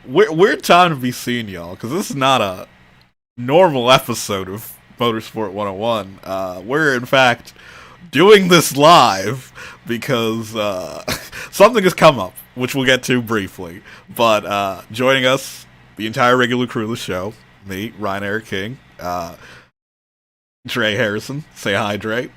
weird time to be seeing y'all, because this is not a normal episode of Motorsport 101. We're, in fact, doing this live because something has come up, which we'll get to briefly. But joining us, the entire regular crew of the show, me, Ryan Eric King, Dre Harrison. Say hi, Dre.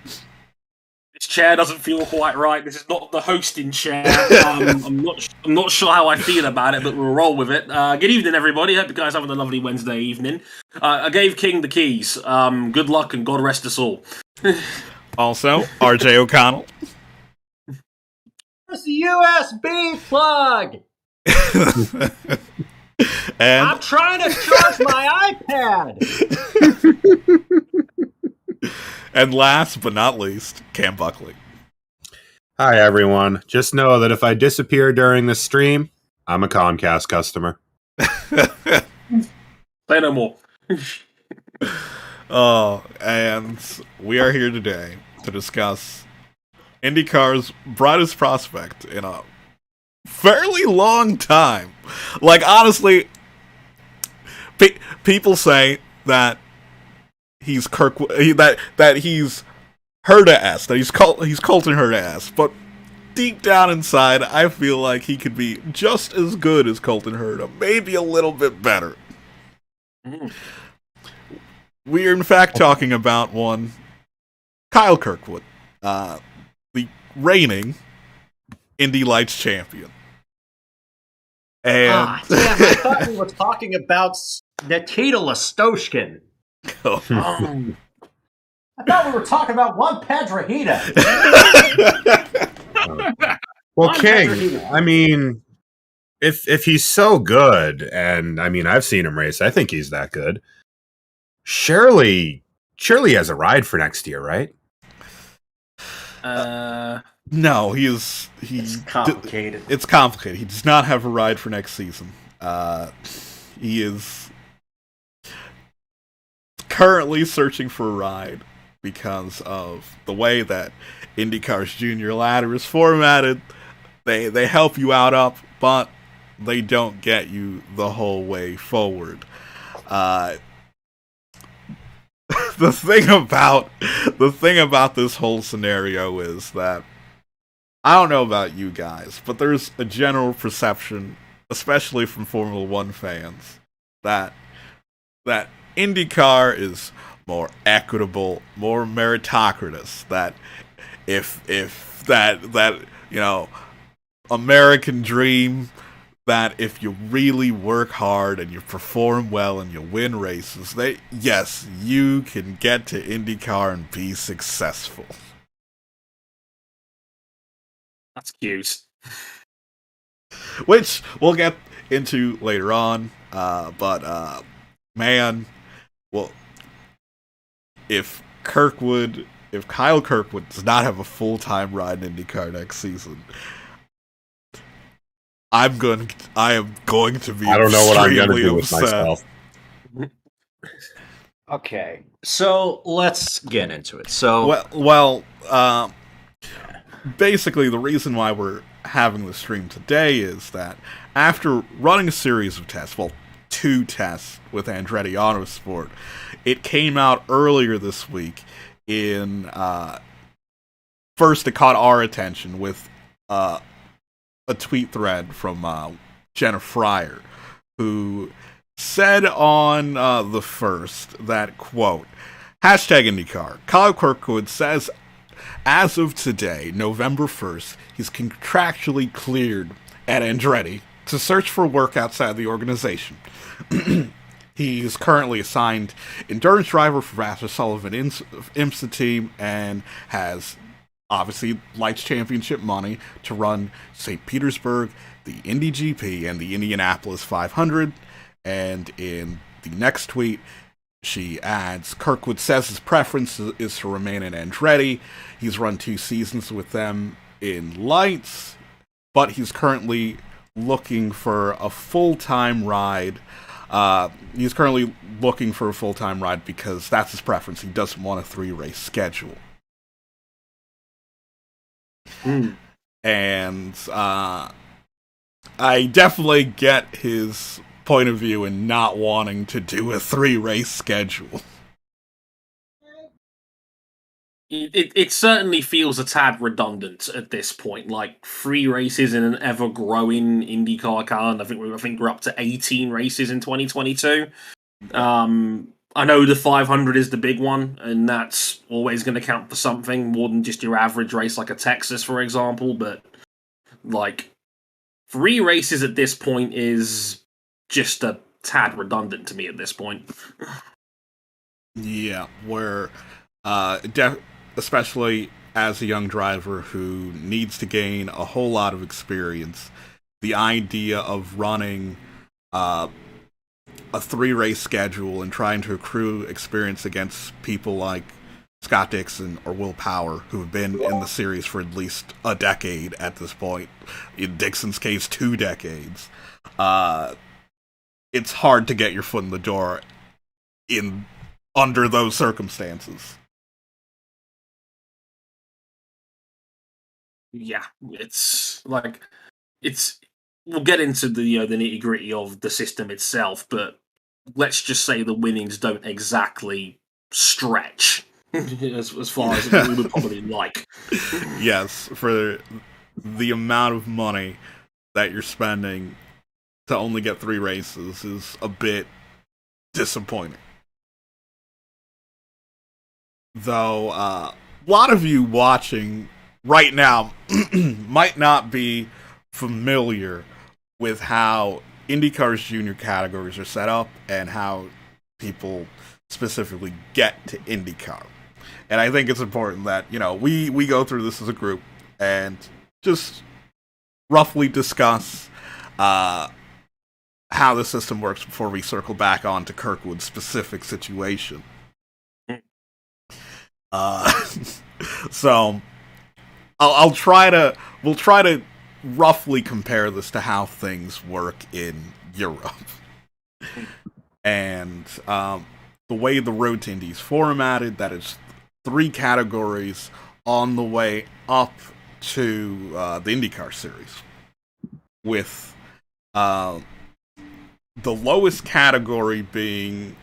This chair doesn't feel quite right. This is not the hosting chair. I'm not sure how I feel about it, but we'll roll with it. Good evening, everybody. Hope you guys are having a lovely Wednesday evening. I gave King the keys. Good luck and God rest us all. Also, RJ O'Connell. Where's the USB plug? And I'm trying to charge my iPad. And last but not least, Cam Buckley. Hi, everyone. Just know that if I disappear during the stream, I'm a Comcast customer. Say no more. Oh, and we are here today to discuss IndyCar's brightest prospect in a fairly long time. Like, honestly, people say that he's Kirkwood, that he's Herta-esque, that he's Colton Herta-esque, but deep down inside, I feel like he could be just as good as Colton Herta, maybe a little bit better. We are in fact talking about one, Kyle Kirkwood, the reigning Indy Lights champion. And Damn, I thought we were talking about Nikita Lastoshkin. Oh. I thought we were talking about one Pedrahita. Well, I'm King, Pedrahita. I mean, if he's so good, and I mean, I've seen him race, I think he's that good. Surely he has a ride for next year, right? No, he's complicated. It's complicated. He does not have a ride for next season. He is currently searching for a ride because of the way that IndyCar's junior ladder is formatted. They help you out up, but they don't get you the whole way forward. The thing about this whole scenario is that I don't know about you guys, but there's a general perception, especially from Formula One fans, that IndyCar is more equitable, more meritocratic. That if that you know, American dream, that if you really work hard and you perform well and you win races, yes, you can get to IndyCar and be successful. That's cute. Which we'll get into later on. But man, well, if Kyle Kirkwood does not have a full-time ride in IndyCar next season, I am going to be. I don't know what I'm going to do upset. with myself. Okay, so let's get into it. So, basically, the reason why we're having the stream today is that after running a series of tests, 2 tests with Andretti Autosport, it came out earlier this week in, first it caught our attention with, a tweet thread from, Jenna Fryer, who said on, the 1st that, quote, #IndyCar, Kyle Kirkwood says as of today, November 1st, he's contractually cleared at Andretti to search for work outside the organization. He's currently assigned endurance driver for Vassar Sullivan IMSA team and has obviously Lights Championship money to run St. Petersburg, the Indy GP, and the Indianapolis 500. And in the next tweet, she adds, Kirkwood says his preference is to remain in Andretti. He's run 2 seasons with them in Lights, but he's currently looking for a full-time ride. He's currently looking for a full-time ride because that's his preference. He doesn't want a 3-race schedule. And I definitely get his point of view in not wanting to do a 3-race schedule. It certainly feels a tad redundant at this point. Like 3 races in an ever-growing IndyCar calendar. I think we're up to 18 races in 2022. I know the 500 is the big one, and that's always going to count for something more than just your average race, like a Texas, for example. But like 3 races at this point is just a tad redundant to me at this point. Yeah, where especially as a young driver who needs to gain a whole lot of experience, the idea of running a 3-race schedule and trying to accrue experience against people like Scott Dixon or Will Power, who have been in the series for at least a decade at this point. In Dixon's case, 2 decades. It's hard to get your foot in the door under those circumstances. Yeah, we'll get into the nitty gritty of the system itself, but let's just say the winnings don't exactly stretch as far as we would probably like. Yes, for the amount of money that you're spending to only get 3 races is a bit disappointing. Though a lot of you watching right now might not be familiar with how IndyCar's junior categories are set up and how people specifically get to IndyCar. And I think it's important that, we go through this as a group and just roughly discuss how the system works before we circle back onto Kirkwood's specific situation. So we'll try to roughly compare this to how things work in Europe. And the way the Road to Indy is formatted, that is 3 categories on the way up to the IndyCar Series, with the lowest category being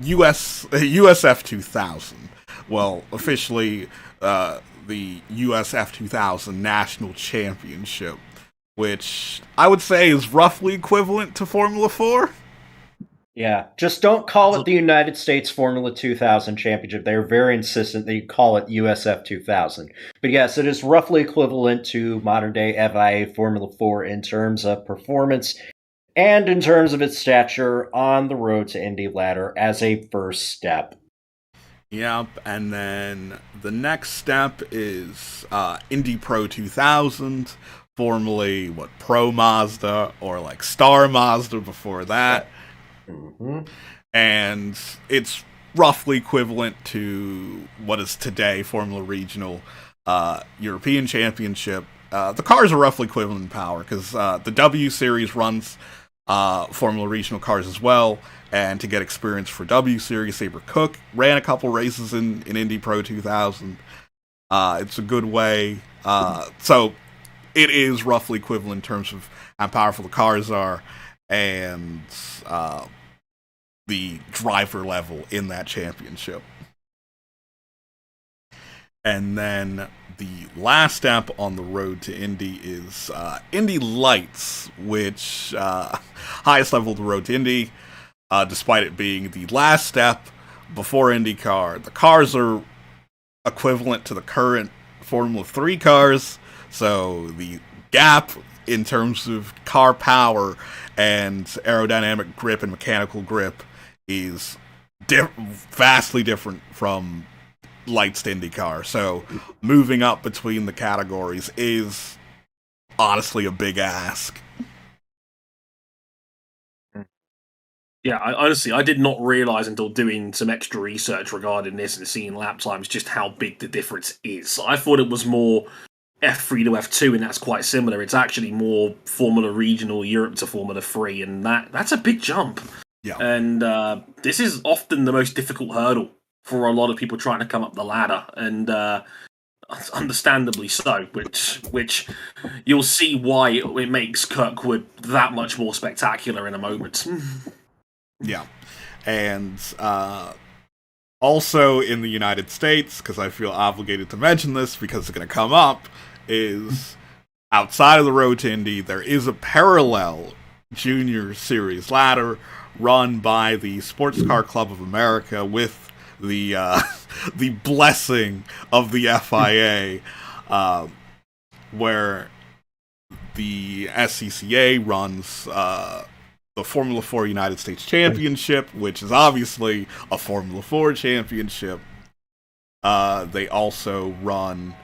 USF 2000. Well, officially the USF 2000 National Championship, which I would say is roughly equivalent to Formula 4. Yeah, just don't call it the United States Formula 2000 Championship. They're very insistent that you call it USF 2000. But yes, it is roughly equivalent to modern-day FIA Formula 4 in terms of performance and in terms of its stature on the road to Indy ladder as a first step. Yep, and then the next step is Indy Pro 2000, formerly Pro Mazda, or like Star Mazda before that. Mm-hmm. And it's roughly equivalent to what is today Formula Regional European Championship. The cars are roughly equivalent in power because the W Series runs Formula Regional cars as well. And to get experience for W Series, Sabre Cook ran a couple races in Indy Pro 2000. It's a good way. So it is roughly equivalent in terms of how powerful the cars are and the driver level in that championship. And then the last step on the road to Indy is Indy Lights, which highest level of the road to Indy. Despite it being the last step before IndyCar, the cars are equivalent to the current Formula 3 cars, so the gap in terms of car power and aerodynamic grip and mechanical grip is vastly different from lights to IndyCar, so moving up between the categories is honestly a big ask. Yeah, I did not realize until doing some extra research regarding this and seeing lap times just how big the difference is. I thought it was more F3 to F2, and that's quite similar. It's actually more Formula Regional Europe to Formula 3, and that's a big jump. Yeah. And this is often the most difficult hurdle for a lot of people trying to come up the ladder. And understandably so, which you'll see why it makes Kirkwood that much more spectacular in a moment. Yeah. And also in the United States, because I feel obligated to mention this because it's going to come up, is outside of the Road to Indy, there is a parallel junior series ladder run by the Sports Car Club of America with the the blessing of the FIA, where the SCCA runs the Formula 4 United States Championship, which is obviously a Formula 4 championship. They also run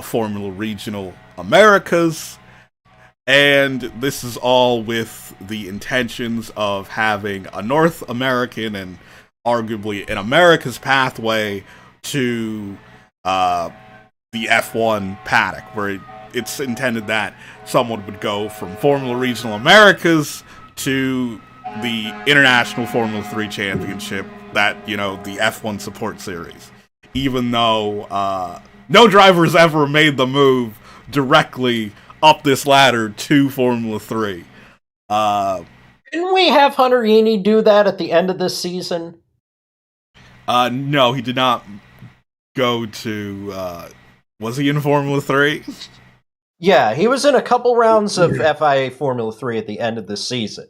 Formula Regional Americas, and this is all with the intentions of having a North American and arguably an America's pathway to the F1 paddock, where it's intended that someone would go from Formula Regional Americas to the International Formula 3 Championship, that, the F1 support series. Even though no driver has ever made the move directly up this ladder to Formula 3. Didn't we have Hunter Eaney do that at the end of this season? No, he did not go to... was he in Formula 3? Yeah, he was in a couple rounds of FIA Formula 3 at the end of this season.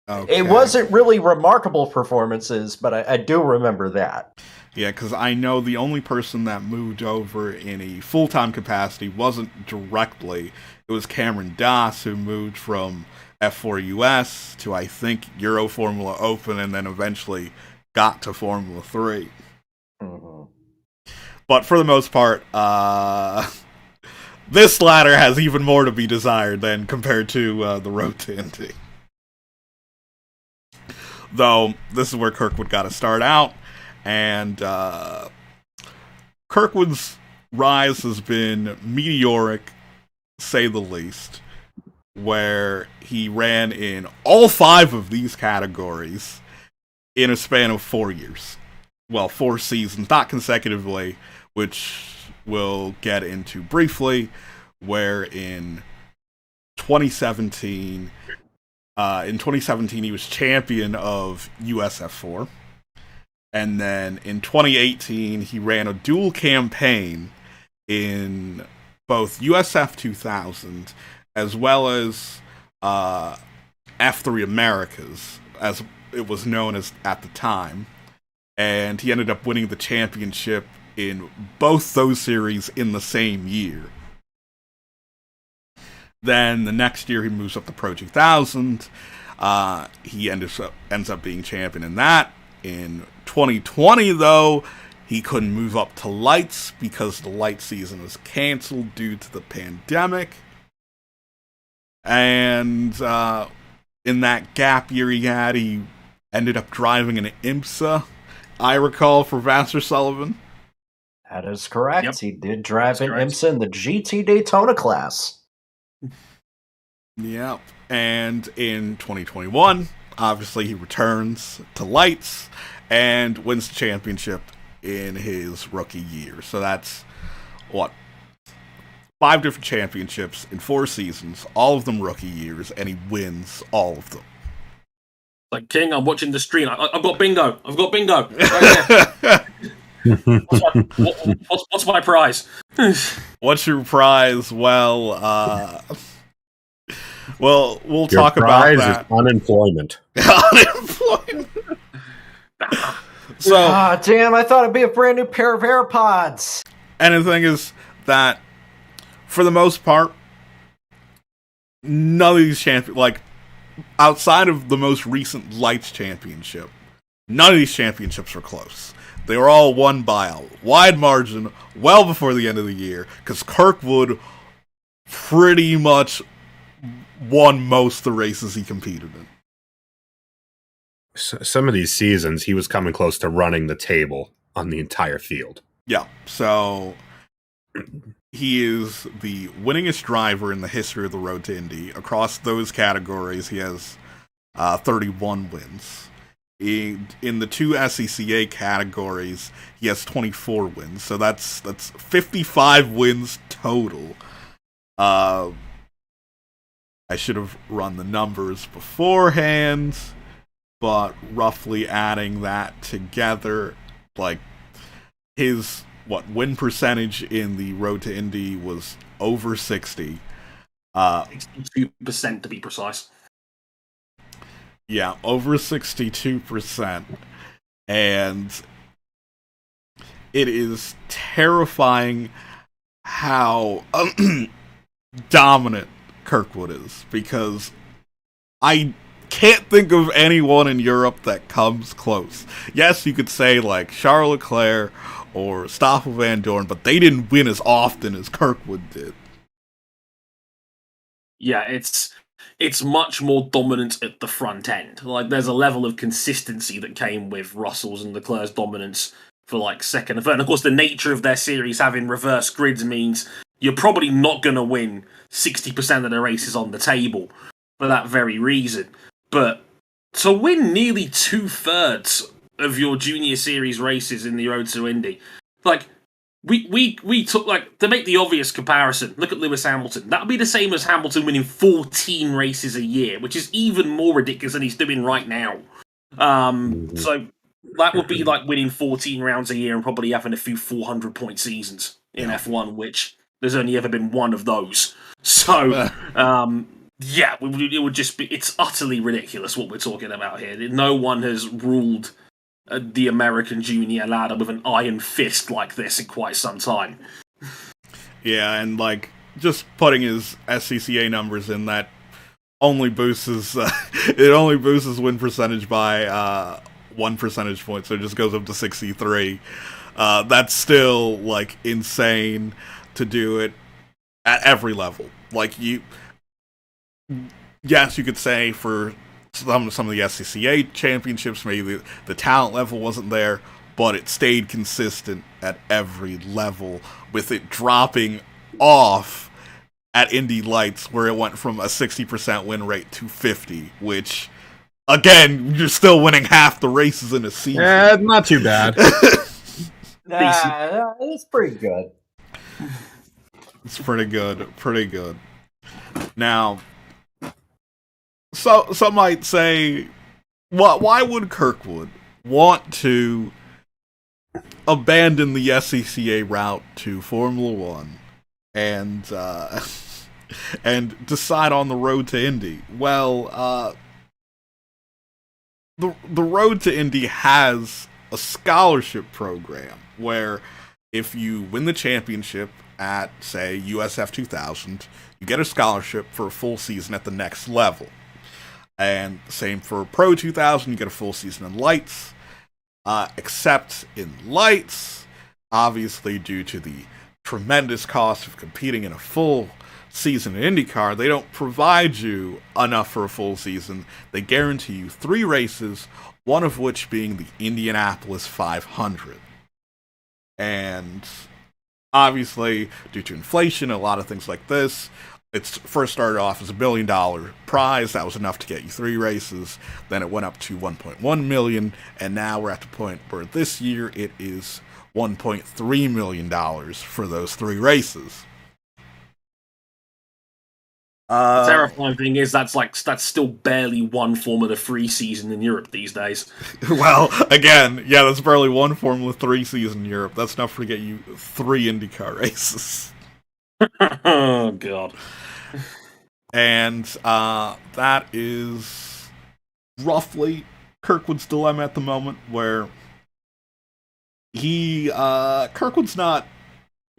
Okay. It wasn't really remarkable performances, but I do remember that. Yeah, because I know the only person that moved over in a full-time capacity wasn't directly. It was Cameron Doss, who moved from F4 US to, I think, Euro Formula Open, and then eventually got to Formula 3. Mm-hmm. But for the most part, this ladder has even more to be desired than compared to the Road to Indy. Though, this is where Kirkwood got to start out, and Kirkwood's rise has been meteoric, say the least, where he ran in all 5 of these categories in a span of 4 years. Well, 4 seasons, not consecutively, which we'll get into briefly, where in 2017 he was champion of USF4. And then in 2018, he ran a dual campaign in both USF 2000 as well as F3 Americas, as it was known as at the time. And he ended up winning the championship in both those series in the same year. Then the next year he moves up to Pro 2000. He ends up being champion in that. In 2020, though, he couldn't move up to lights because the light season was canceled due to the pandemic. And in that gap year he ended up driving an IMSA, I recall, for Vassar Sullivan. That is correct. Yep. He did drive an Correct. IMSA in the GT Daytona class. Yep. And in 2021, obviously he returns to lights and wins the championship in his rookie year. So that's, 5 different championships in 4 seasons, all of them rookie years, and he wins all of them. Like, King, I'm watching the stream. I've got bingo. Right there. What's my prize? What's your prize? Well, we'll Your talk about prize that. is unemployment. Unemployment. So, Damn, I thought it'd be a brand new pair of AirPods. and the thing is that, for the most part, none of these outside of the most recent Lights Championship, none of these championships were close. They were all won by a wide margin well before the end of the year, because Kirkwood pretty much won most of the races he competed in. Some of these seasons, he was coming close to running the table on the entire field. Yeah, so he is the winningest driver in the history of the Road to Indy. Across those categories, he has 31 wins. In the two SCCA categories, he has 24 wins. So that's 55 wins total. I should have run the numbers beforehand, but roughly adding that together, like his win percentage in the Road to Indy was over 60. 62% to be precise. Yeah, over 62%. And it is terrifying how dominant Kirkwood is, because I can't think of anyone in Europe that comes close. Yes, you could say like Charles Leclerc or Stoffel Van Dorn, but they didn't win as often as Kirkwood did. Yeah, it's much more dominant at the front end. Like, there's a level of consistency that came with Russell's and Leclerc's dominance for like second and third. And of course, the nature of their series having reverse grids means you're probably not going to win 60% of the races on the table for that very reason. But to win nearly 2/3 of your junior series races in the Road to Indy, like, we took, like, to make the obvious comparison, look at Lewis Hamilton. That would be the same as Hamilton winning 14 races a year, which is even more ridiculous than he's doing right now. So that would be like winning 14 rounds a year and probably having a few 400-point seasons in F1, which there's only ever been one of those. So, yeah, it would just be, it's utterly ridiculous what we're talking about here. No one has ruled the American junior ladder with an iron fist like this in quite some time. Yeah, and like just putting his SCCA numbers in, that only boosts his it only boosts his win percentage by 1 percentage point, so it just goes up to 63. That's still like insane to do it at every level. Like, yes, you could say for some of the SCCA championships, maybe the talent level wasn't there, but it stayed consistent at every level, with it dropping off at Indy Lights, where it went from a 60% win rate to 50%, which, again, you're still winning half the races in a season. Not too bad. It's pretty good. It's pretty good. Now, so some might say, why would Kirkwood want to abandon the SCCA route to Formula One and and decide on the Road to Indy? Well, the Road to Indy has a scholarship program where if you win the championship at, say, USF 2000, you get a scholarship for a full season at the next level. And same for Pro 2000, you get a full season in Lights. Except in Lights, obviously due to the tremendous cost of competing in a full season in IndyCar, they don't provide you enough for a full season. They guarantee you 3 races, one of which being the Indianapolis 500. And obviously, due to inflation, a lot of things like this, it's first started off as $1 billion prize. That was enough to get you 3 races. Then it went up to $1.1 million, and now we're at the point where this year it is $1.3 million for those 3 races. The terrifying thing is that's still barely one Formula 3 season in Europe these days. Well, again, yeah, that's barely one Formula 3 season in Europe. That's enough to get you 3 IndyCar races. Oh, God. And that is roughly Kirkwood's dilemma at the moment, where Kirkwood's not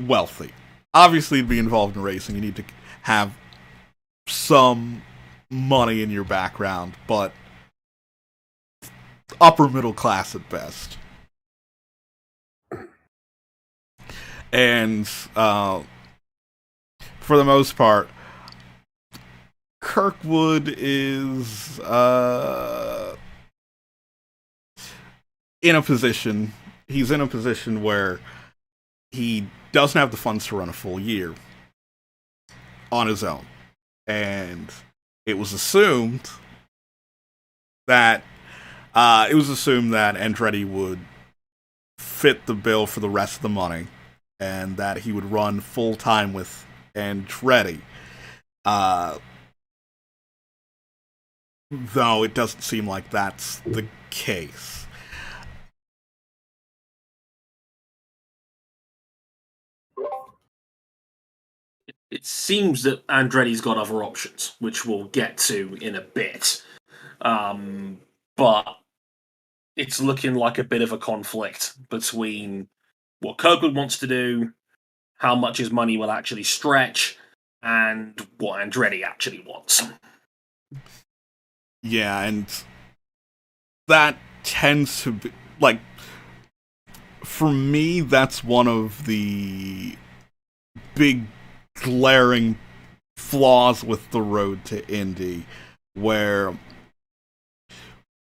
wealthy. Obviously, to be involved in racing, you need to have some money in your background, but upper middle class at best. And for the most part, Kirkwood is in a position. He's in a position where he doesn't have the funds to run a full year on his own. And it was assumed that It was assumed that Andretti would fit the bill for the rest of the money, and that he would run full time with Andretti. Though it doesn't seem like that's the case. It seems that Andretti's got other options, which we'll get to in a bit. But it's looking like a bit of a conflict between what Kirkwood wants to do, how much his money will actually stretch, and what Andretti actually wants. Yeah, and that tends to be, like, for me, that's one of the big glaring flaws with the road to Indy, where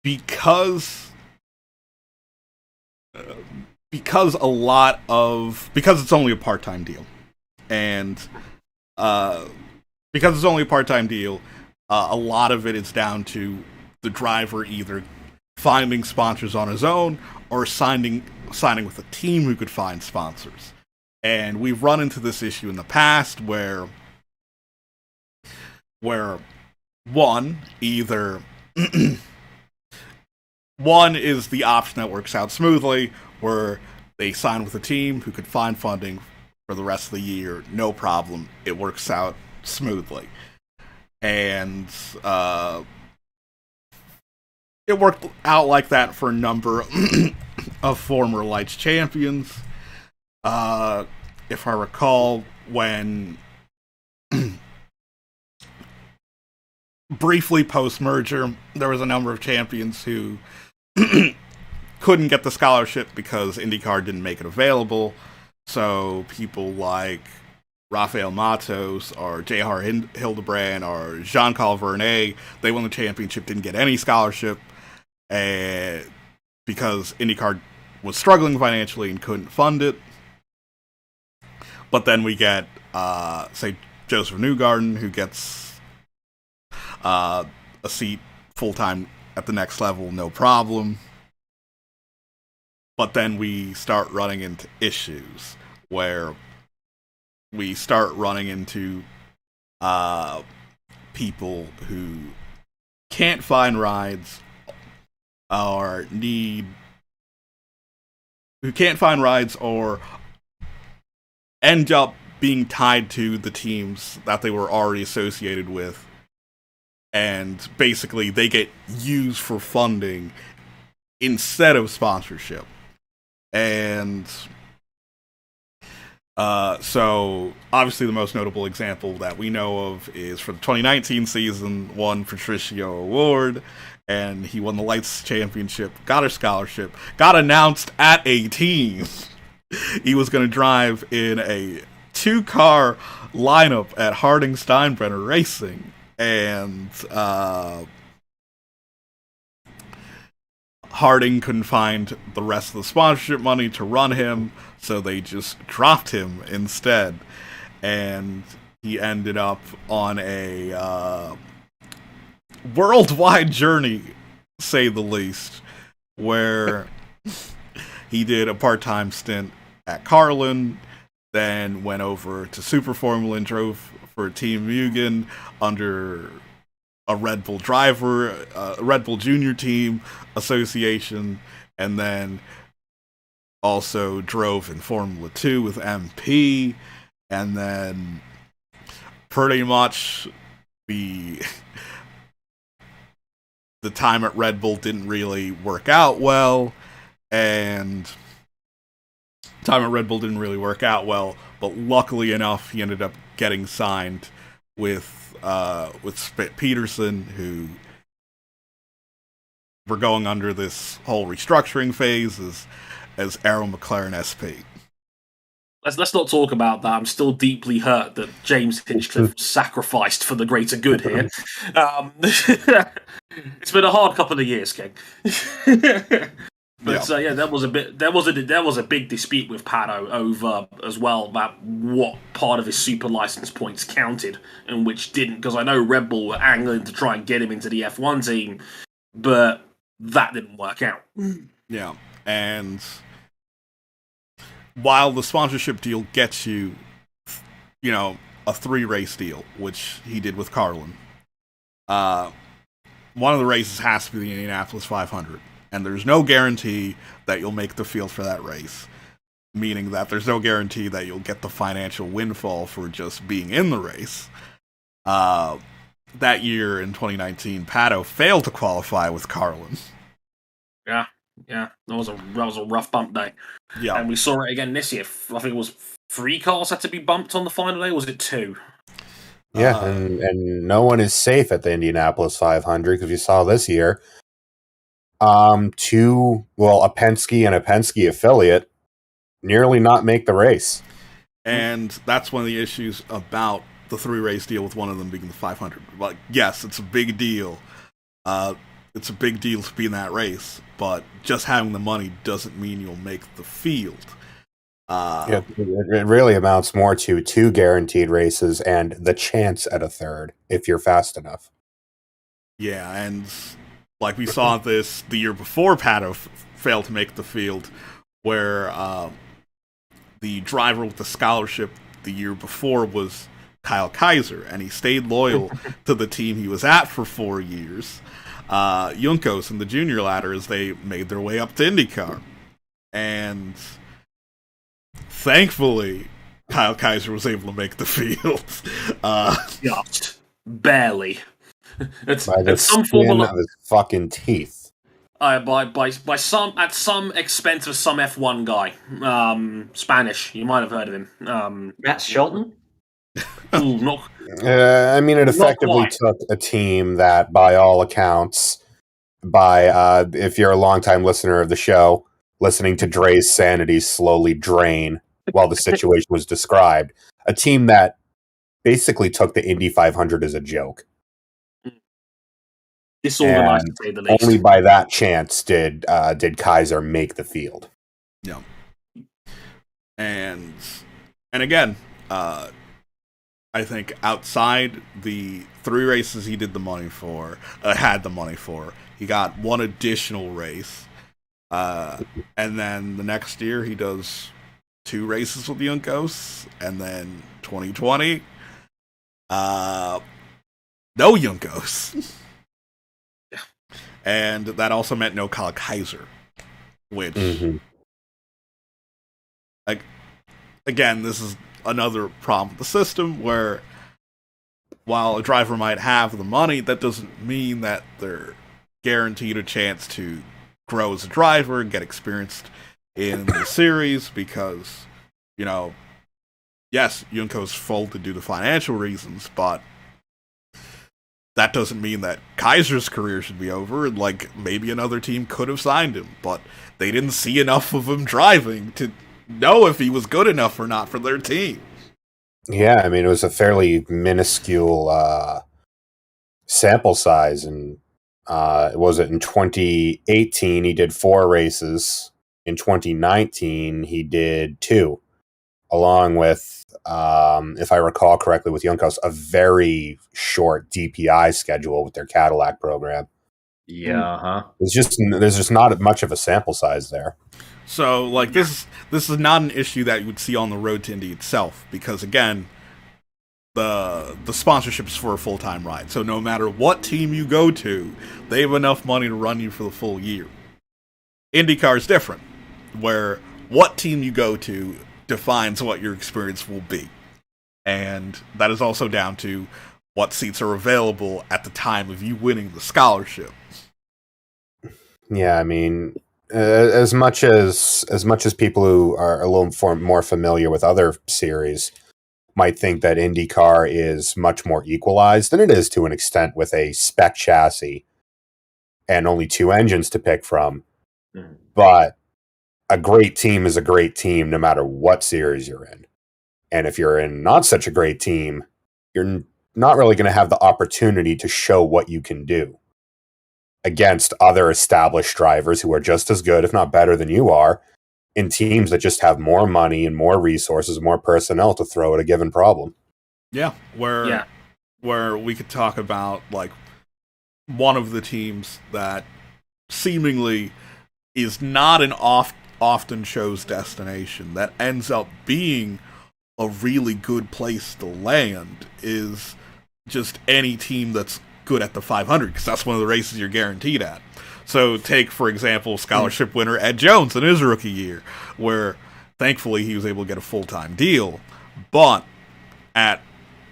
because it's only a part-time deal, and because it's only a part-time deal, a lot of it is down to the driver either finding sponsors on his own or signing with a team who could find sponsors. And we've run into this issue in the past where one is the option that works out smoothly, where they sign with a team who could find funding for the rest of the year, no problem, it works out smoothly. And it worked out like that for a number of former Lights champions. If I recall, when briefly post-merger, there was a number of champions who couldn't get the scholarship because IndyCar didn't make it available. So people like Rafael Matos or J.R. Hildebrand or Jean-Paul Vernet, they won the championship, didn't get any scholarship because IndyCar was struggling financially and couldn't fund it. But then we get, say, Joseph Newgarden, who gets a seat full-time at the next level, no problem. But then we start running into issues where we start running into people who can't find rides or end up being tied to the teams that they were already associated with, and basically they get used for funding instead of sponsorship. And so obviously the most notable example that we know of is for the 2019 season, won Patricio Award, and he won the Lights Championship, got a scholarship, got announced at a team. He was going to drive in a 2-car lineup at Harding Steinbrenner Racing, and Harding couldn't find the rest of the sponsorship money to run him, so they just dropped him instead. And he ended up on a worldwide journey, say the least, where he did a part-time stint at Carlin, then went over to Super Formula and drove for Team Mugen under a Red Bull driver, a Red Bull Junior Team Association, and then also drove in Formula 2 with MP, and then pretty much the time at Red Bull didn't really work out well, but luckily enough, he ended up getting signed with Spit Peterson, who were going under this whole restructuring phase as Arrow McLaren SP. Let's not talk about that. I'm still deeply hurt that James Hinchcliffe sacrificed for the greater good here. It's been a hard couple of years, King. But yeah, there was a big dispute with Pato over as well about what part of his super license points counted and which didn't. Because I know Red Bull were angling to try and get him into the F1 team, but that didn't work out. Yeah, and while the sponsorship deal gets you, a 3-race deal, which he did with Carlin, one of the races has to be the Indianapolis 500, and there's no guarantee that you'll make the field for that race, meaning that there's no guarantee that you'll get the financial windfall for just being in the race. That year in 2019, Pato failed to qualify with Carlin. Yeah, that was a rough bump day. Yeah, and we saw it again this year. I think it was 3 cars had to be bumped on the final day. Or was it 2? Yeah, and no one is safe at the Indianapolis 500 because you saw this year, a Penske and a Penske affiliate nearly not make the race. And that's one of the issues about the 3-race deal, with one of them being the 500. Like, yes, it's a big deal. It's a big deal to be in that race, but just having the money doesn't mean you'll make the field. It really amounts more to 2 guaranteed races and the chance at a third if you're fast enough. Yeah, and like we saw this the year before Pato failed to make the field, where the driver with the scholarship the year before was Kyle Kaiser, and he stayed loyal to the team he was at for 4 years, Juncos in the junior ladder, as they made their way up to IndyCar. And thankfully, Kyle Kaiser was able to make the field. Just barely. It's by the some skin form of his fucking teeth. By some at some expense of some F1 guy. Spanish. You might have heard of him. Matt Shelton? Not. It effectively took a team that, by all accounts, if you're a longtime listener of the show, listening to Dre's sanity slowly drain while the situation was described, a team that basically took the Indy 500 as a joke. Disorganized, to say the least. Only by that chance did Kaiser make the field. Yeah, and again, I think outside the 3 races he did the money for, had the money for, he got 1 additional race, and then the next year he does 2 races with Juncos, and then 2020, no Juncos. And that also meant no Kyle Kaiser, which, again, this is another problem with the system, where while a driver might have the money, that doesn't mean that they're guaranteed a chance to grow as a driver and get experienced in the series, because, yes, Juncos folded due to financial reasons, but that doesn't mean that Kaiser's career should be over, and, maybe another team could have signed him, but they didn't see enough of him driving to know if he was good enough or not for their team. Yeah, it was a fairly minuscule sample size, and was it in 2018 he did 4 races. In 2019 he did 2, along with, if I recall correctly, with Juncos, a very short DPI schedule with their Cadillac program. Yeah, there's just not much of a sample size there. So, this is not an issue that you would see on the road to Indy itself, because, again, the sponsorship is for a full-time ride. So no matter what team you go to, they have enough money to run you for the full year. IndyCar is different, where what team you go to defines what your experience will be. And that is also down to what seats are available at the time of you winning the scholarship. Yeah, as much as people who are a little more familiar with other series might think that IndyCar is much more equalized, and it is to an extent with a spec chassis and only 2 engines to pick from. But a great team is a great team no matter what series you're in. And if you're in not such a great team, you're not really going to have the opportunity to show what you can do against other established drivers who are just as good, if not better than you are, in teams that just have more money and more resources, more personnel to throw at a given problem. Yeah, where we could talk about, one of the teams that seemingly is not an often chose destination that ends up being a really good place to land is just any team that's good at the 500, because that's one of the races you're guaranteed at. So take, for example, scholarship winner Ed Jones in his rookie year, where thankfully he was able to get a full-time deal, but at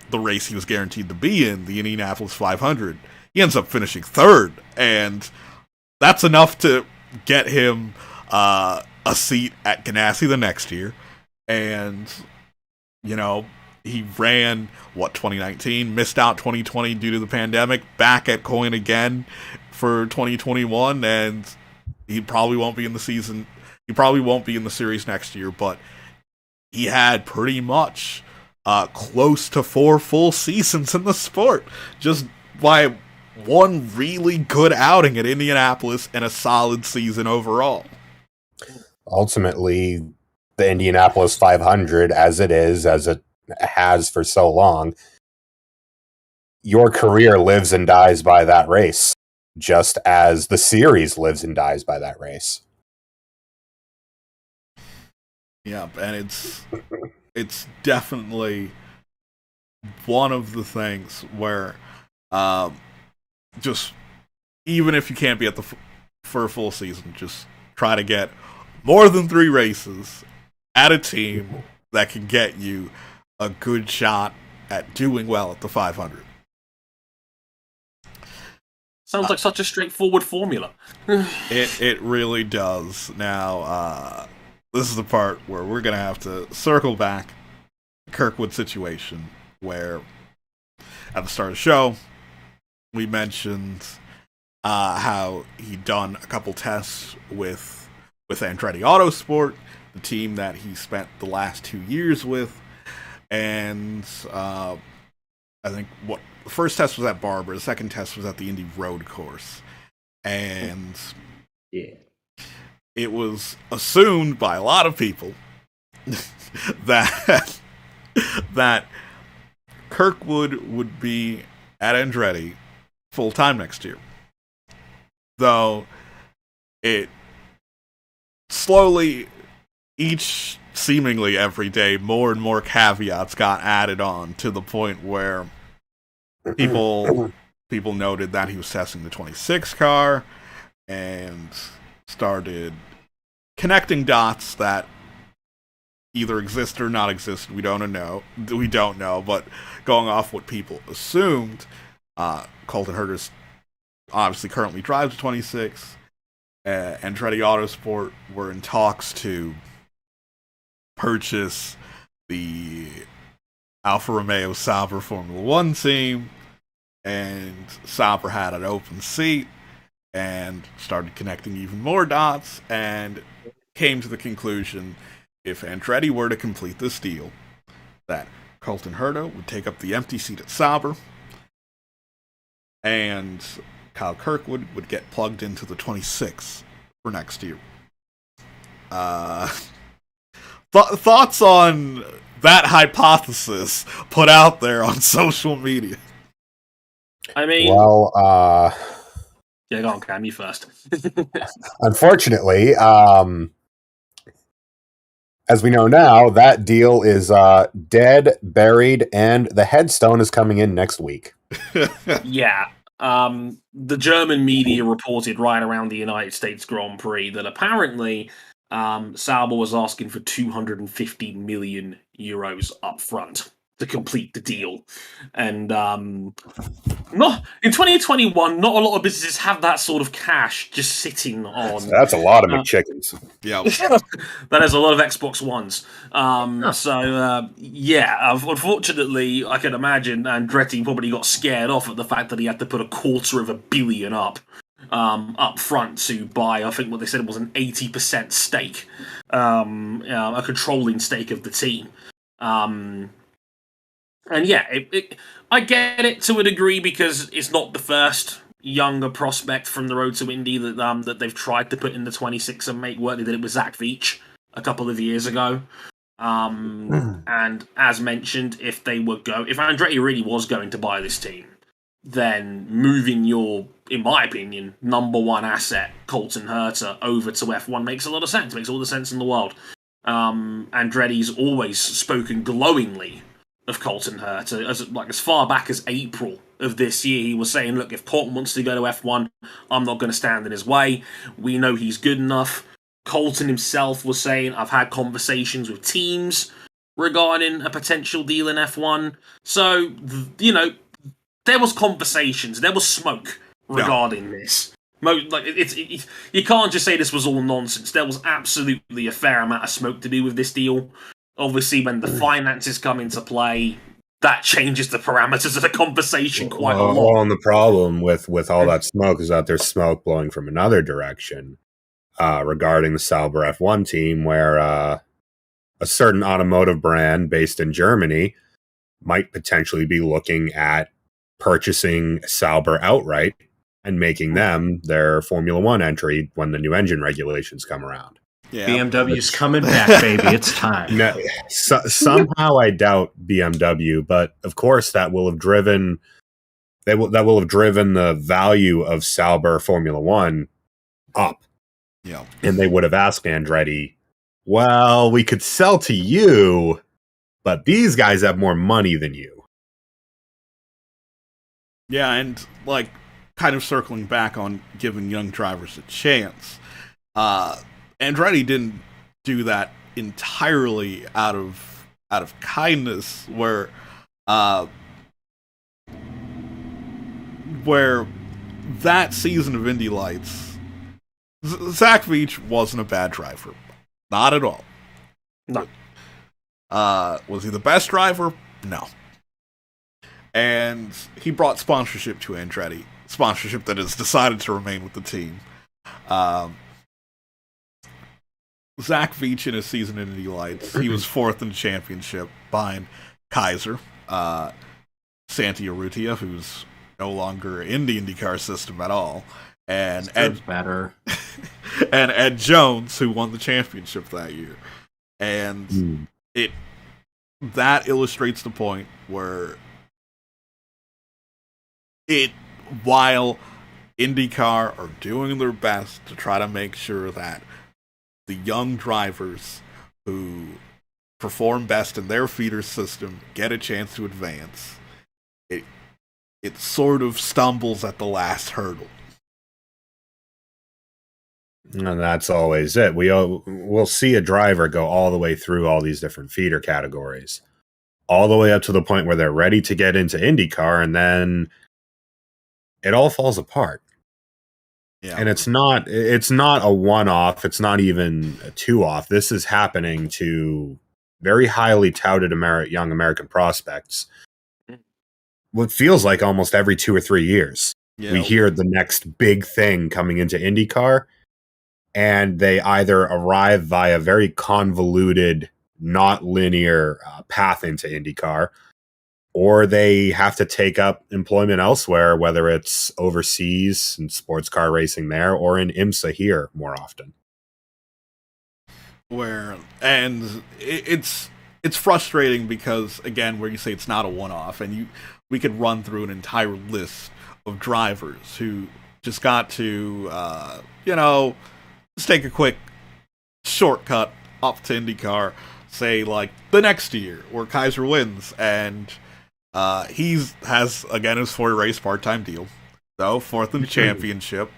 the race he was guaranteed to be in, the Indianapolis 500, he ends up finishing third, and that's enough to get him a seat at Ganassi the next year. And, you know, he ran, 2019, missed out 2020 due to the pandemic, back at Coyne again for 2021, and he probably won't be in the season. He probably won't be in the series next year, but he had pretty much close to 4 full seasons in the sport just by one really good outing at Indianapolis and a solid season overall. Ultimately, the Indianapolis 500, as it has for so long, your career lives and dies by that race, just as the series lives and dies by that race. Yeah, and it's definitely one of the things where just even if you can't be at for a full season, just try to get more than 3 races at a team that can get you a good shot at doing well at the 500. Sounds like such a straightforward formula. It really does. Now, this is the part where we're going to have to circle back the Kirkwood situation, where at the start of the show, we mentioned how he'd done a couple tests with Andretti Autosport, the team that he spent the last 2 years with, and I think the first test was at Barber, the second test was at the Indy Road Course, and it was assumed by a lot of people that Kirkwood would be at Andretti full time next year, though it slowly, seemingly every day, more and more caveats got added on to the point where people noted that he was testing the 26 car and started connecting dots that either exist or not exist. We don't know, but going off what people assumed, Colton Herter's obviously currently drives the 26. Andretti Autosport were in talks to purchase the Alfa Romeo Sauber Formula 1 team, and Sauber had an open seat and started connecting even more dots and came to the conclusion, if Andretti were to complete this deal, that Colton Herta would take up the empty seat at Sauber, and Kyle Kirkwood would get plugged into the 26 for next year. Thoughts on that hypothesis put out there on social media? I mean, well, yeah, go on, Cam, you first. Unfortunately, as we know now, that deal is dead, buried, and the headstone is coming in next week. Yeah. The German media reported right around the United States Grand Prix that apparently Sauber was asking for 250 million euros up front to complete the deal. And not in 2021, not a lot of businesses have that sort of cash just sitting on. That's a lot of McChickens. Yeah. That is a lot of Xbox Ones. Unfortunately, I can imagine Andretti probably got scared off at the fact that he had to put $250 million up front to buy, I think what they said was an 80% stake, a controlling stake of the team. And yeah, I get it to a degree because it's not the first younger prospect from the road to Indy that they've tried to put in the 26 and make work. They did it with Zach Veach a couple of years ago. And as mentioned, if Andretti really was going to buy this team, then moving your in my opinion, number one asset, Colton Herta, over to F1 makes a lot of sense. Makes all the sense in the world. Andretti's always spoken glowingly of Colton Herta. As far back as April of this year, he was saying, look, if Colton wants to go to F1, I'm not going to stand in his way. We know he's good enough. Colton himself was saying, I've had conversations with teams regarding a potential deal in F1. So, there was conversations, there was smoke regarding this. You can't just say this was all nonsense. There was absolutely a fair amount of smoke to do with this deal. Obviously, when the finances come into play, that changes the parameters of the conversation quite a lot. Well, and the problem with all that smoke is that there's smoke blowing from another direction regarding the Sauber F1 team, where a certain automotive brand based in Germany might potentially be looking at purchasing Sauber outright and making them their Formula One entry when the new engine regulations come around. Yeah, BMW's coming back, baby. It's time. No, somehow I doubt BMW, but of course that will have driven the value of Sauber Formula One up. Yeah, and they would have asked Andretti, well, we could sell to you, but these guys have more money than you. Yeah, and kind of circling back on giving young drivers a chance, Andretti didn't do that entirely out of kindness, where that season of Indy Lights, Zach Veach wasn't a bad driver, not at all. No. Was he the best driver? No. And he brought sponsorship to Andretti, sponsorship that has decided to remain with the team. Zach Veach in his season in Indy Lights, he was fourth in the championship behind Kaiser, Santi Urrutia, who's no longer in the IndyCar system at all, and better. and Ed Jones, who won the championship that year. And that illustrates the point where while IndyCar are doing their best to try to make sure that the young drivers who perform best in their feeder system get a chance to advance, it sort of stumbles at the last hurdle. And that's always it. We'll see a driver go all the way through all these different feeder categories, all the way up to the point where they're ready to get into IndyCar, and then it all falls apart. Yeah. And it's not a one-off. It's not even a two-off. This is happening to very highly touted young American prospects. What feels like almost every 2 or 3 years, we hear the next big thing coming into IndyCar, and they either arrive via very convoluted, not linear path into IndyCar, or they have to take up employment elsewhere, whether it's overseas in sports car racing there or in IMSA here more often. It's frustrating because, again, where you say it's not a one-off, and we could run through an entire list of drivers who just got to, just take a quick shortcut up to IndyCar, say, the next year, where Kaiser wins, and he has, again, his 4-race part-time deal, though, fourth in the championship,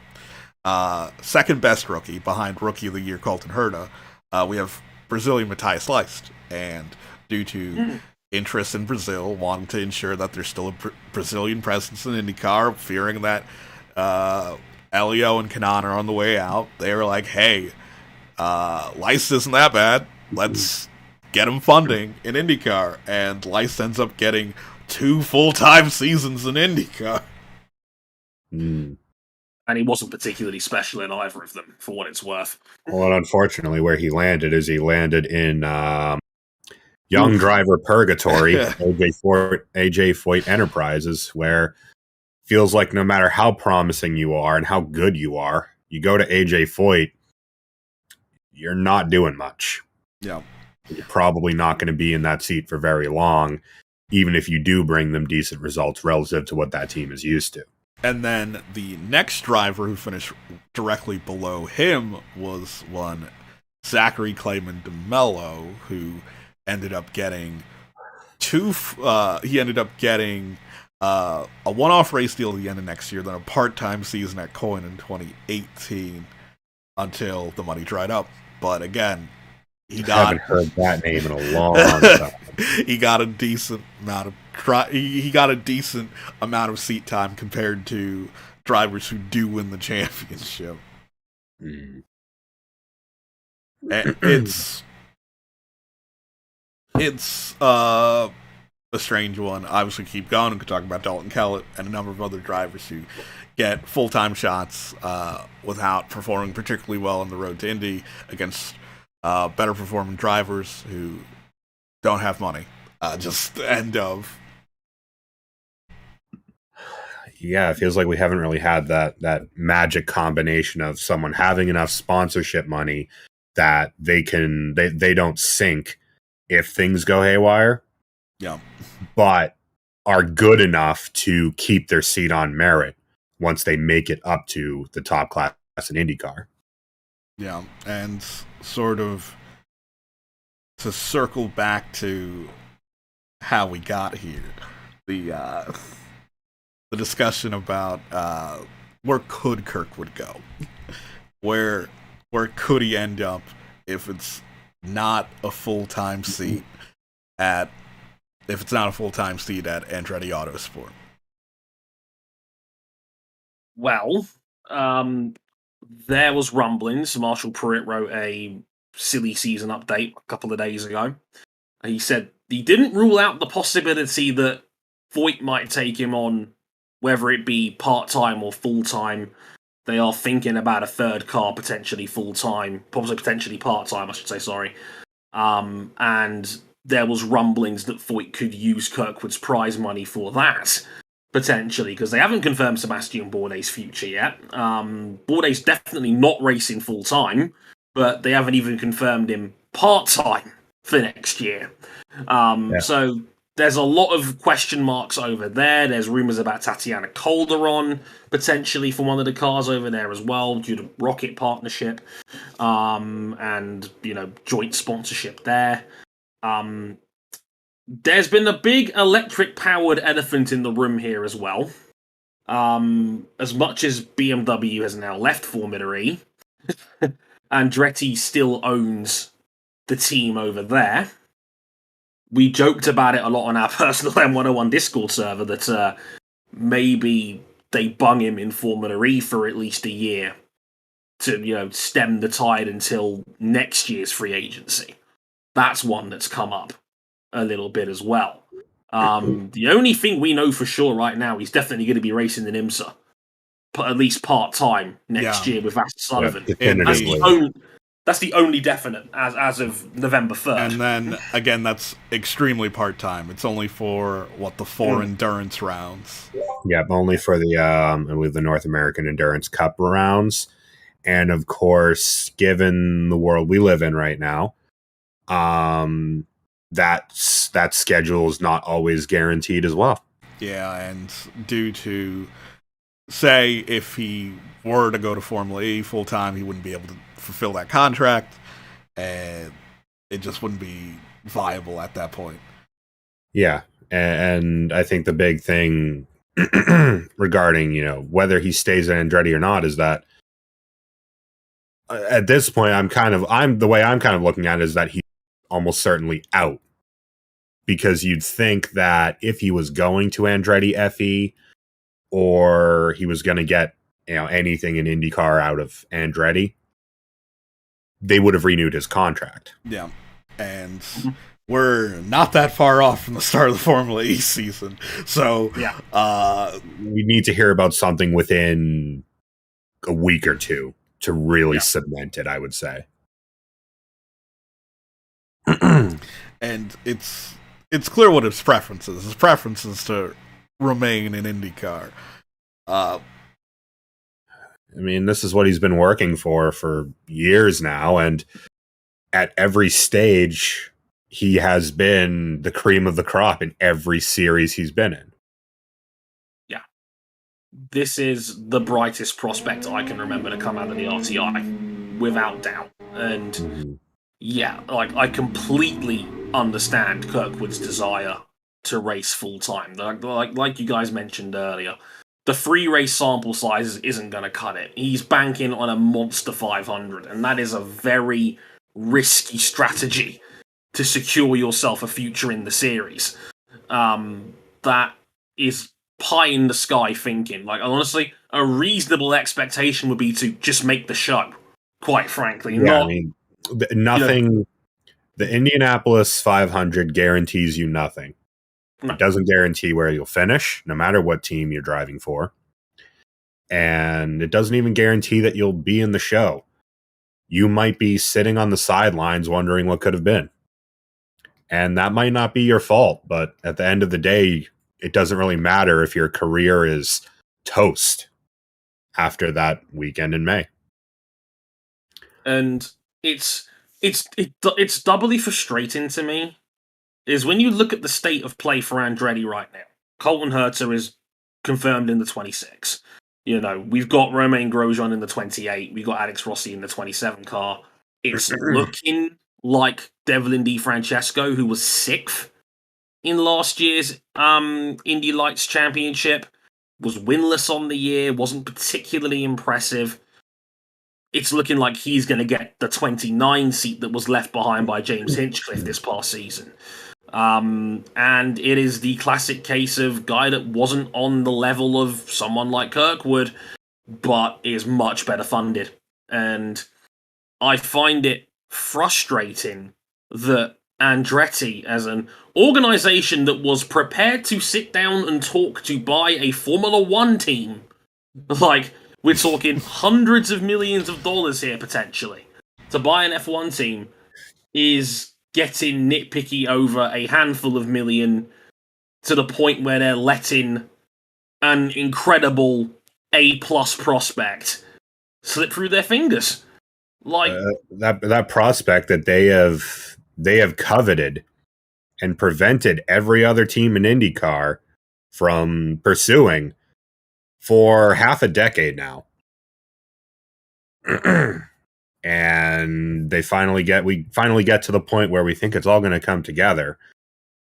second best rookie, behind Rookie of the Year Colton Herta. We have Brazilian Matthias Leicht, and due to interest in Brazil, wanting to ensure that there's still a Brazilian presence in IndyCar, fearing that Elio and Kanan are on the way out, they were like, hey, Leicht isn't that bad, let's get him funding in IndyCar, and Leicht ends up getting 2 full-time seasons in IndyCar. And he wasn't particularly special in either of them, for what it's worth. Well, and unfortunately, where he landed in young driver purgatory, AJ Foyt Enterprises, where feels like no matter how promising you are and how good you are, you go to AJ Foyt, you're not doing much. Yeah. You're probably not going to be in that seat for very long, even if you do bring them decent results relative to what that team is used to. And then the next driver who finished directly below him was one Zachary Clayman DeMello, who ended up getting a one-off race deal at the end of next year, then a part-time season at Cohen in 2018 until the money dried up. But again, haven't heard that name in a long time. He got a decent amount of seat time compared to drivers who do win the championship. Mm. It's a strange one. Obviously, keep going. We could talk about Dalton Kellett and a number of other drivers who get full-time shots without performing particularly well on the road to Indy against better performing drivers who don't have money. Just the end of. Yeah, it feels like we haven't really had that magic combination of someone having enough sponsorship money that they don't sink if things go haywire. Yeah. But are good enough to keep their seat on merit once they make it up to the top class in IndyCar. Yeah, and sort of to circle back to how we got here, the discussion about where could Kirkwood go, where could he end up if it's not a full-time seat at Andretti Autosport. Well, there was rumblings. Marshall Pruitt wrote a silly season update a couple of days ago. He said he didn't rule out the possibility that Voigt might take him on, whether it be part-time or full-time. They are thinking about a third car, potentially full-time, probably potentially part-time, I should say, sorry. And there was rumblings that Voigt could use Kirkwood's prize money for that, potentially, because they haven't confirmed Sebastian Bourdais' future yet. Bourdais definitely not racing full-time, but they haven't even confirmed him part-time for next year. So there's a lot of question marks over there. There's rumours about Tatiana Calderon potentially for one of the cars over there as well, due to Rocket partnership and joint sponsorship there. There's been a big electric-powered elephant in the room here as well. As much as BMW has now left Formula E, Andretti still owns the team over there. We joked about it a lot on our personal M101 Discord server that maybe they bung him in Formula E for at least a year to, stem the tide until next year's free agency. That's one that's come up a little bit as well. The only thing we know for sure right now, he's definitely going to be racing in IMSA, at least part-time next year with Aston Sullivan. Yeah, that's the only definite as of November 3rd. And then, again, that's extremely part-time. It's only for, the 4 endurance rounds. Yeah, only for the North American Endurance Cup rounds. And, of course, given the world we live in right now, that schedule is not always guaranteed as well. Yeah, and due to, say, if he were to go to Formula E full-time, he wouldn't be able to fulfill that contract, and it just wouldn't be viable at that point. Yeah, and I think the big thing regarding whether he stays at Andretti or not is that at this point the way I'm kind of looking at it is that he's almost certainly out, because you'd think that if he was going to Andretti FE or he was going to get anything in IndyCar out of Andretti, they would have renewed his contract. Yeah, and we're not that far off from the start of the Formula E season, so we need to hear about something within a week or two to really cement it, I would say. And it's clear what his preference is. His preference is to remain in IndyCar. I mean, this is what he's been working for years now, and at every stage, he has been the cream of the crop in every series he's been in. Yeah. this is the brightest prospect I can remember to come out of the RTI, without doubt. And yeah, like, I completely understand Kirkwood's desire to race full time. Like you guys mentioned earlier, the 3-race sample size isn't going to cut it. He's banking on a monster 500, and that is a very risky strategy to secure yourself a future in the series. That is pie in the sky thinking. Like, honestly, a reasonable expectation would be to just make the show, quite frankly. Yeah, nothing. The Indianapolis 500 guarantees you nothing. No. It doesn't guarantee where you'll finish, no matter what team you're driving for. And it doesn't even guarantee that you'll be in the show. You might be sitting on the sidelines wondering what could have been. And that might not be your fault, but at the end of the day, it doesn't really matter if your career is toast after that weekend in May. And it's doubly frustrating to me is when you look at the state of play for Andretti right now. Colton Herta is confirmed in the 26. We've got Romain Grosjean in the 28. We've got Alex Rossi in the 27 car. It's looking like Devlin DiFrancesco, who was 6th in last year's Indy Lights Championship, was winless on the year, wasn't particularly impressive. It's looking like he's going to get the 29 seat that was left behind by James Hinchcliffe this past season. And it is the classic case of guy that wasn't on the level of someone like Kirkwood, but is much better funded. And I find it frustrating that Andretti, as an organization that was prepared to sit down and talk to buy a Formula One team, like, we're talking hundreds of millions of dollars here, potentially, to buy an F1 team, is getting nitpicky over a handful of million to the point where they're letting an incredible A-plus prospect slip through their fingers. Like that prospect that they have coveted and prevented every other team in IndyCar from pursuing for half a decade now. And we finally get to the point where we think it's all going to come together.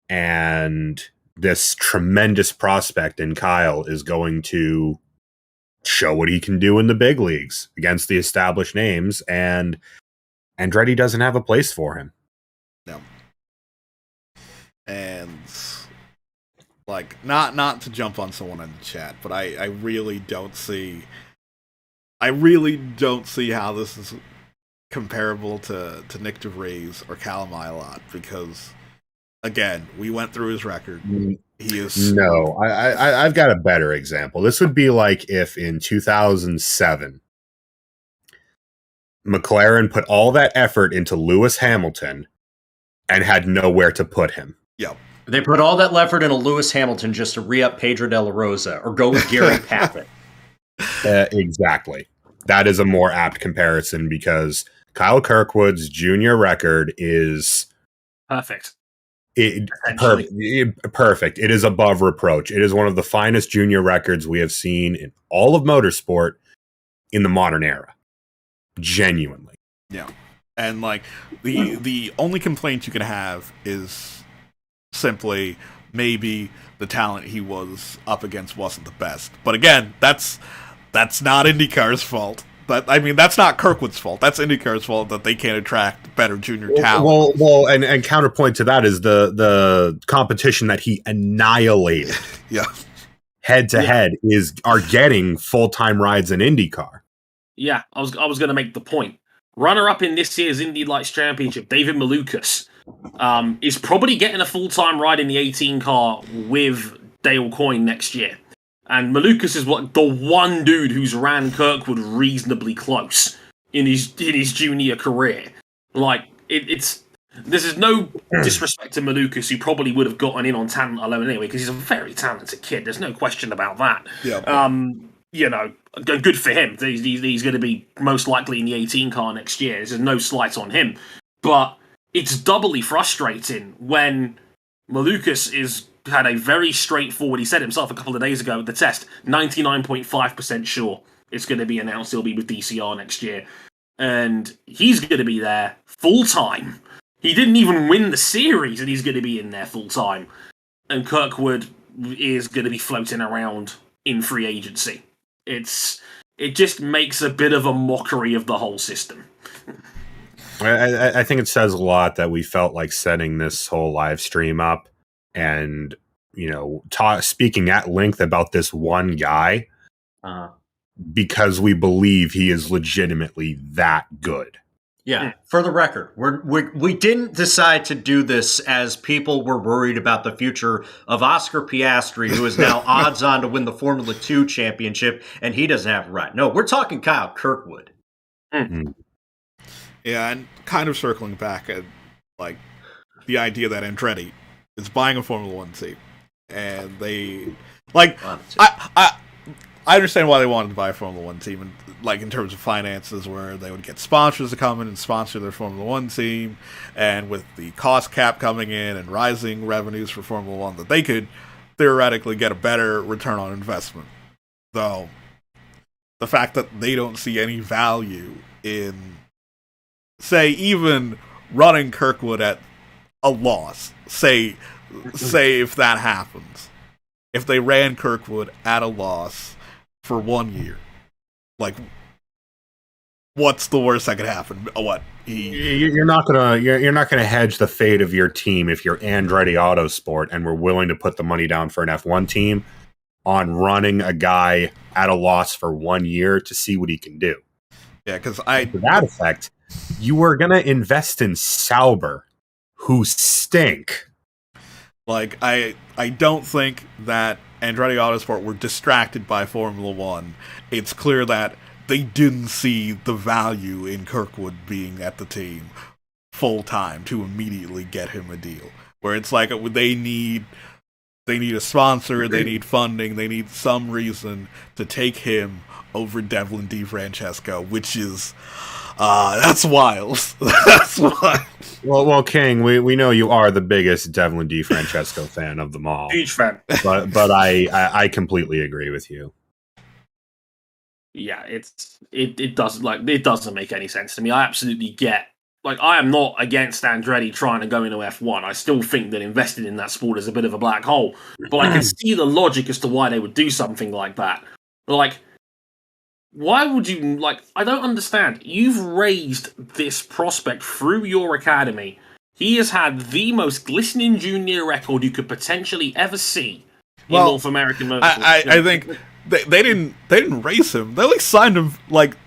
And this tremendous prospect in Kyle is going to show what he can do in the big leagues against the established names, and Andretti doesn't have a place for him. No. And like, not to jump on someone in the chat, but I really don't see how this is comparable to Nick DeVries or Callum Ilott, because again, we went through his record. He is no. I've got a better example. This would be like if in 2007 McLaren put all that effort into Lewis Hamilton and had nowhere to put him. Yep. They put all that effort into Lewis Hamilton just to re-up Pedro De La Rosa or go with Gary Paffett. Exactly. That is a more apt comparison because Kyle Kirkwood's junior record is perfect. Perfect. It is above reproach. It is one of the finest junior records we have seen in all of motorsport in the modern era. Genuinely. Yeah. And like the only complaint you can have is simply maybe the talent he was up against wasn't the best. But again, that's not IndyCar's fault. That's not Kirkwood's fault. That's IndyCar's fault that they can't attract better junior talent. Well, and counterpoint to that is the competition that he annihilated. Yeah. Head to head are getting full-time rides in IndyCar. Yeah, I was going to make the point. Runner-up in this year's Indy Lights Championship, David Malukas, is probably getting a full-time ride in the 18 car with Dale Coyne next year. And Malukas is the one dude who's ran Kirkwood reasonably close in his junior career. Like, this is no disrespect to Malukas, who probably would have gotten in on talent alone anyway, because he's a very talented kid. There's no question about that. Yeah. Good for him. He's going to be most likely in the 18 car next year. There's no slight on him. But it's doubly frustrating when Malukas is had a very straightforward, he said himself a couple of days ago at the test, 99.5% sure it's going to be announced he'll be with DCR next year. And he's going to be there full-time. He didn't even win the series, and he's going to be in there full-time. And Kirkwood is going to be floating around in free agency. It just makes a bit of a mockery of the whole system. I think it says a lot that we felt like setting this whole live stream up and, speaking at length about this one guy because we believe he is legitimately that good. Yeah, for the record, we didn't decide to do this as people were worried about the future of Oscar Piastri, who is now odds on to win the Formula 2 championship, and he doesn't have a ride. No, we're talking Kyle Kirkwood. Yeah, and kind of circling back at the idea that Andretti is buying a Formula 1 team, and they I understand why they wanted to buy a Formula 1 team, and in terms of finances, where they would get sponsors to come in and sponsor their Formula 1 team, and with the cost cap coming in and rising revenues for Formula 1, that they could theoretically get a better return on investment. Though, the fact that they don't see any value in, say, even running Kirkwood at a loss, say if that happens, if they ran Kirkwood at a loss for 1 year, what's the worst that could happen? You're not gonna hedge the fate of your team if you're Andretti Autosport and we're willing to put the money down for an F1 team on running a guy at a loss for 1 year to see what he can do. Yeah, because to that effect, you were gonna invest in Sauber, who stink. I don't think that Andretti Autosport were distracted by Formula 1. It's clear that they didn't see the value in Kirkwood being at the team full time to immediately get him a deal. Where it's they need a sponsor, they need funding, they need some reason to take him over Devlin DeFrancesco, which is that's wild. That's wild. Well, King, we know you are the biggest Devlin DeFrancesco fan of them all. Huge fan. But I completely agree with you. Yeah, it doesn't make any sense to me. I absolutely get, I am not against Andretti trying to go into F1. I still think that investing in that sport is a bit of a black hole. But I can see the logic as to why they would do something like that. Why would you, I don't understand. You've raised this prospect through your academy. He has had the most glistening junior record you could potentially ever see in North American motorsport. I think they didn't race him. They signed him,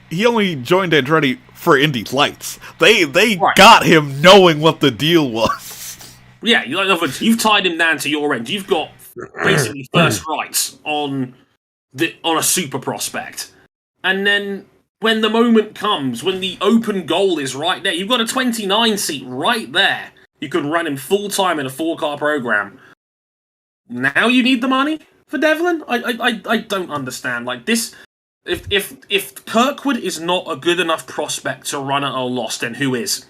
he only joined Andretti for Indy Lights. They got him knowing what the deal was. Yeah, in other words, you've tied him down to your end. You've got basically first rights on a super prospect. And then when the moment comes, when the open goal is right there, you've got a 29 seat right there. You can run him full-time in a 4-car program. Now you need the money for Devlin? I don't understand. This, if Kirkwood is not a good enough prospect to run at a loss, then who is?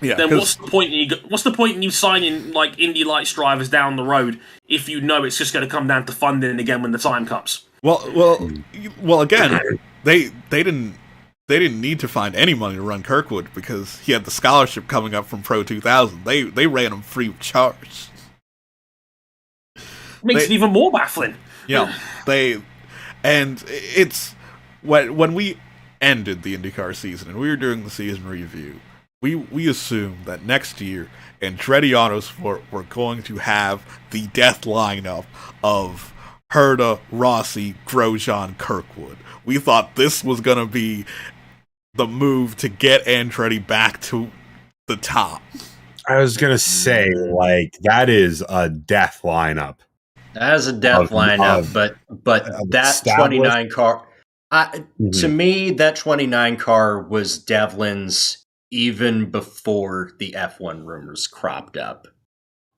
Yeah. Then what's the point in you signing Indy Lights drivers down the road if you know it's just going to come down to funding again when the time comes? Well. Again, they didn't need to find any money to run Kirkwood because he had the scholarship coming up from Pro 2000. They ran him free of charge. Makes it even more baffling. Yeah, and it's when we ended the IndyCar season and we were doing the season review, we assumed that next year Andretti Autosport were going to have the death lineup of Herta, Rossi, Grosjean, Kirkwood. We thought this was going to be the move to get Andretti back to the top. I was going to say, that is a death lineup. That is a death lineup, but that 29 car, to me, that 29 car was Devlin's even before the F1 rumors cropped up.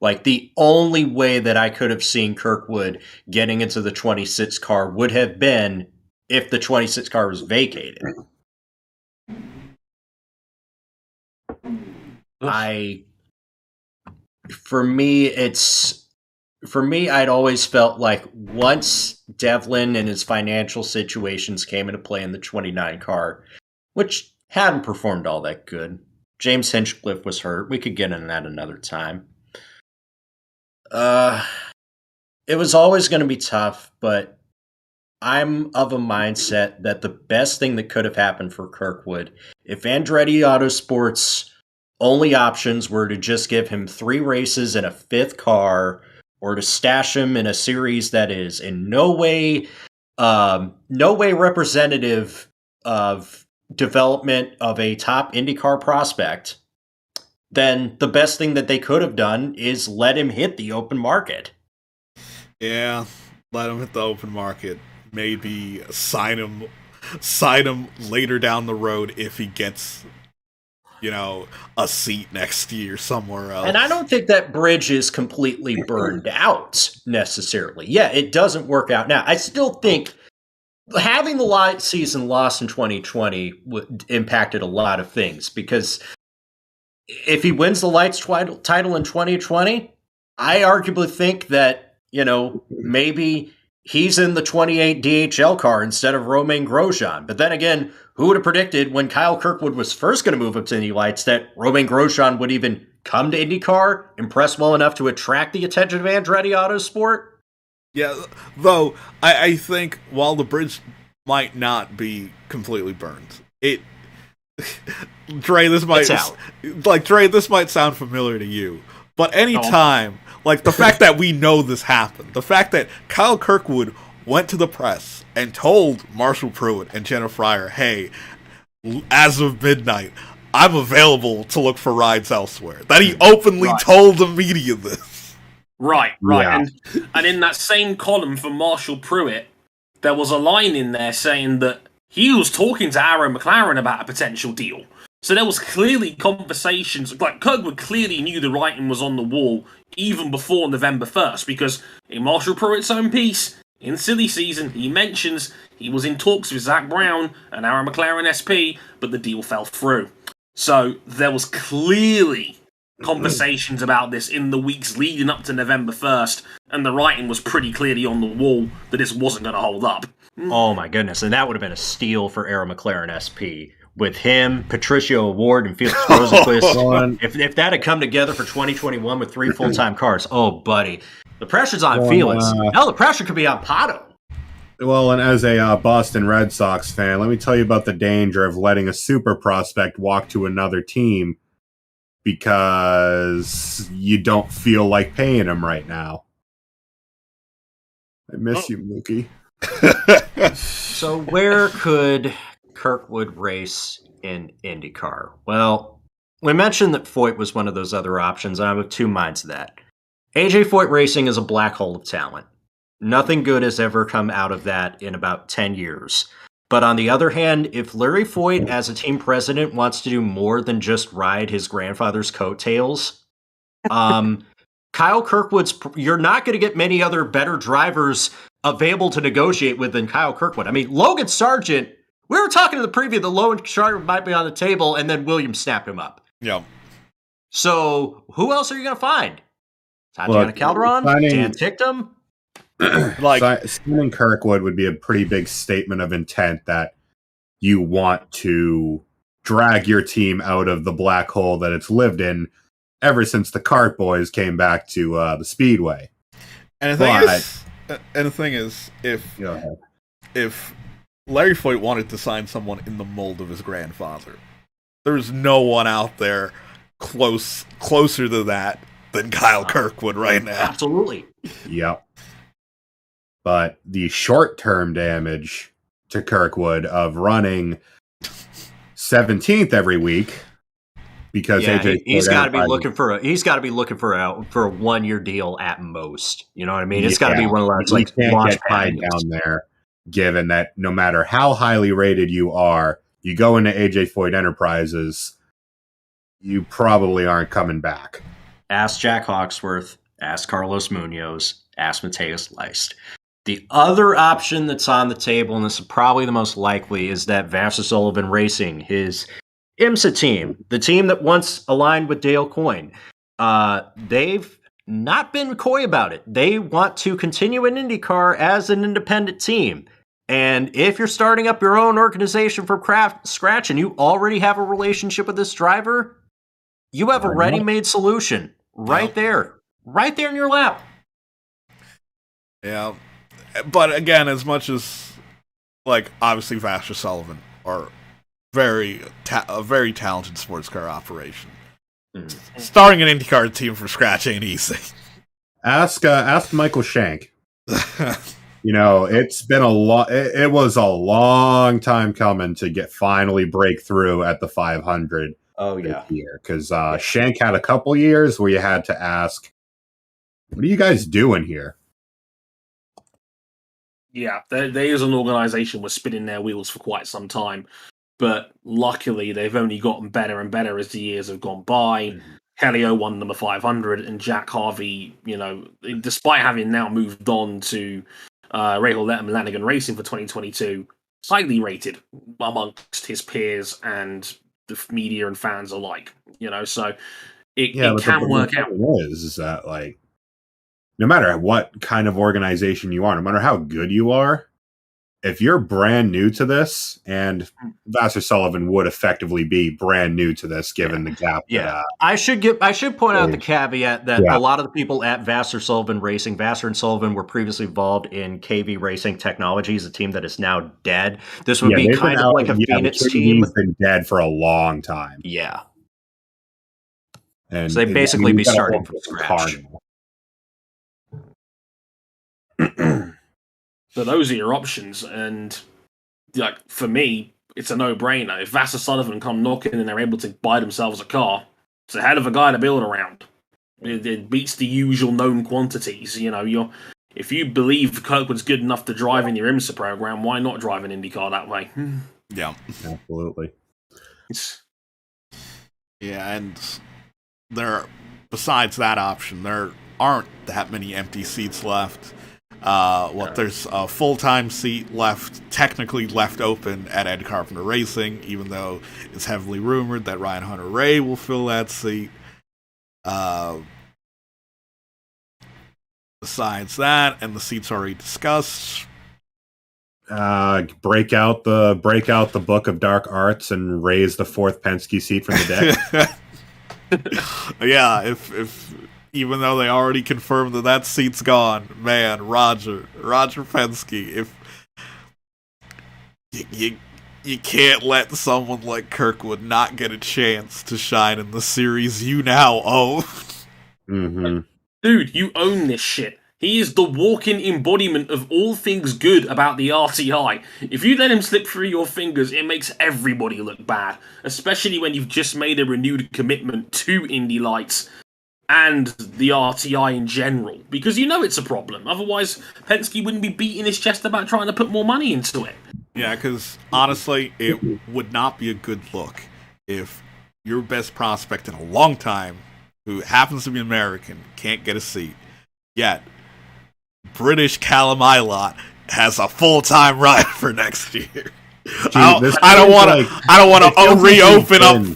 The only way that I could have seen Kirkwood getting into the 26 car would have been if the 26 car was vacated. For me, it's for me, I'd always felt like once Devlin and his financial situations came into play in the 29 car, which hadn't performed all that good. James Hinchcliffe was hurt. We could get into that another time. It was always going to be tough, but I'm of a mindset that the best thing that could have happened for Kirkwood, if Andretti Autosport's only options were to just give him 3 races in a 5th car, or to stash him in a series that is in no way representative of development of a top IndyCar prospect, then the best thing that they could have done is let him hit the open market. Yeah, let him hit the open market. Maybe sign him later down the road if he gets, a seat next year somewhere else. And I don't think that bridge is completely burned out necessarily. Yeah, it doesn't work out now. I still think having the light season lost in 2020 impacted a lot of things, because if he wins the lights title in 2020, I arguably think that, maybe he's in the 28 DHL car instead of Romain Grosjean. But then again, who would have predicted when Kyle Kirkwood was first going to move up to Indy Lights that Romain Grosjean would even come to IndyCar, impress well enough to attract the attention of Andretti Autosport? Yeah, though, I think while the bridge might not be completely burned, Dre, this might sound familiar to you, but anytime, like the fact that we know this happened, the fact that Kyle Kirkwood went to the press and told Marshall Pruitt and Jenna Fryer, hey, as of midnight, I'm available to look for rides elsewhere. That he openly told the media this. Right. Yeah. And in that same column for Marshall Pruitt, there was a line in there saying that he was talking to Aaron McLaren about a potential deal. So there was clearly conversations, like Kirkwood clearly knew the writing was on the wall even before November 1st, because in Marshall Pruitt's own piece, in Silly Season, he mentions he was in talks with Zach Brown and Aaron McLaren SP, but the deal fell through. So there was clearly conversations about this in the weeks leading up to November 1st, and the writing was pretty clearly on the wall that this wasn't going to hold up. Oh my goodness, and that would have been a steal for Aaron McLaren SP. With him, Patricio Award, and Felix Rosenquist, if that had come together for 2021 with 3 full-time cars, oh, buddy. The pressure's on Felix. Hell, the pressure could be on Pato. Well, and as a Boston Red Sox fan, let me tell you about the danger of letting a super prospect walk to another team because you don't feel like paying him right now. I miss you, Mookie. So where could Kirkwood race in IndyCar? Well, we mentioned that Foyt was one of those other options, and I'm of 2 minds of that. AJ Foyt Racing is a black hole of talent. Nothing good has ever come out of that in about 10 years. But on the other hand, if Larry Foyt, as a team president, wants to do more than just ride his grandfather's coattails, Kyle Kirkwood's, you're not going to get many other better drivers available to negotiate with than Kyle Kirkwood. I mean, Logan Sargent, we were talking in the preview that Logan Sargent might be on the table, and then Williams snapped him up. Yeah. So who else are you going to find? Tatiana Calderon? Dan Ticktum? Signing Kirkwood would be a pretty big statement of intent that you want to drag your team out of the black hole that it's lived in ever since the Kart Boys came back to the Speedway. And the thing is, if Larry Foyt wanted to sign someone in the mold of his grandfather, there's no one out there closer to that than Kyle Kirkwood right now. Absolutely. Yep. But the short-term damage to Kirkwood of running 17th every week, because AJ he's got to be looking for a 1-year deal at most. You know what I mean? It's got to be one of those like can't get tied down there. Given that no matter how highly rated you are, you go into AJ Foyt Enterprises, you probably aren't coming back. Ask Jack Hawksworth, ask Carlos Munoz, ask Mateus Leist. The other option that's on the table, and this is probably the most likely, is that Vassar Sullivan Racing, his IMSA team, the team that once aligned with Dale Coyne, they've not been coy about it. They want to continue in IndyCar as an independent team. And if you're starting up your own organization from scratch and you already have a relationship with this driver, you have a ready-made solution right there in your lap. Yeah, but again, as much as, like, obviously Vassar Sullivan are a very talented sports car operation, starting an IndyCar team from scratch ain't easy. Ask Michael Shank. It's been it was a long time coming to finally break through at the 500. Oh yeah, because Shank had a couple years where you had to ask, "What are you guys doing here?" Yeah, they as an organisation were spinning their wheels for quite some time, but luckily they've only gotten better and better as the years have gone by. Mm-hmm. Helio won number 500, and Jack Harvey, despite having now moved on to Rahal Letterman Lanigan Racing for 2022, highly rated amongst his peers and the media and fans alike. So it can work out. Is that, like, no matter what kind of organization you are, no matter how good you are, if you're brand new to this, and Vassar Sullivan would effectively be brand new to this, given the gap. Yeah, I should point out the caveat that a lot of the people at Vassar Sullivan Racing, Vassar and Sullivan were previously involved in KV Racing Technologies, a team that is now dead. This would be kind of like a Phoenix team. They've been dead for a long time. Yeah, and so they basically be starting from scratch. So those are your options, and for me, it's a no-brainer. If Vassar Sullivan come knocking and they're able to buy themselves a car, it's a hell of a guy to build around. It beats the usual known quantities. If you believe Kirkwood's good enough to drive in your IMSA program, why not drive an IndyCar that way? Yeah, absolutely. Yeah, and besides that option, there aren't that many empty seats left. There's a full-time seat technically left open at Ed Carpenter Racing, even though it's heavily rumored that Ryan Hunter-Reay will fill that seat. Besides that, and the seats already discussed, break out the Book of Dark Arts and raise the fourth Penske seat from the deck. Yeah, if even though they already confirmed that seat's gone, man, Roger Penske, if you can't let someone like Kirkwood not get a chance to shine in the series you now own. Mm-hmm. Dude, you own this shit. He is the walking embodiment of all things good about the RTI. If you let him slip through your fingers, it makes everybody look bad, especially when you've just made a renewed commitment to Indy Lights and the RTI in general, because it's a problem. Otherwise, Penske wouldn't be beating his chest about trying to put more money into it. Yeah, because honestly, it would not be a good look if your best prospect in a long time, who happens to be American, can't get a seat, yet British Callum Ilott has a full-time ride for next year. Gee, I don't want to reopen up.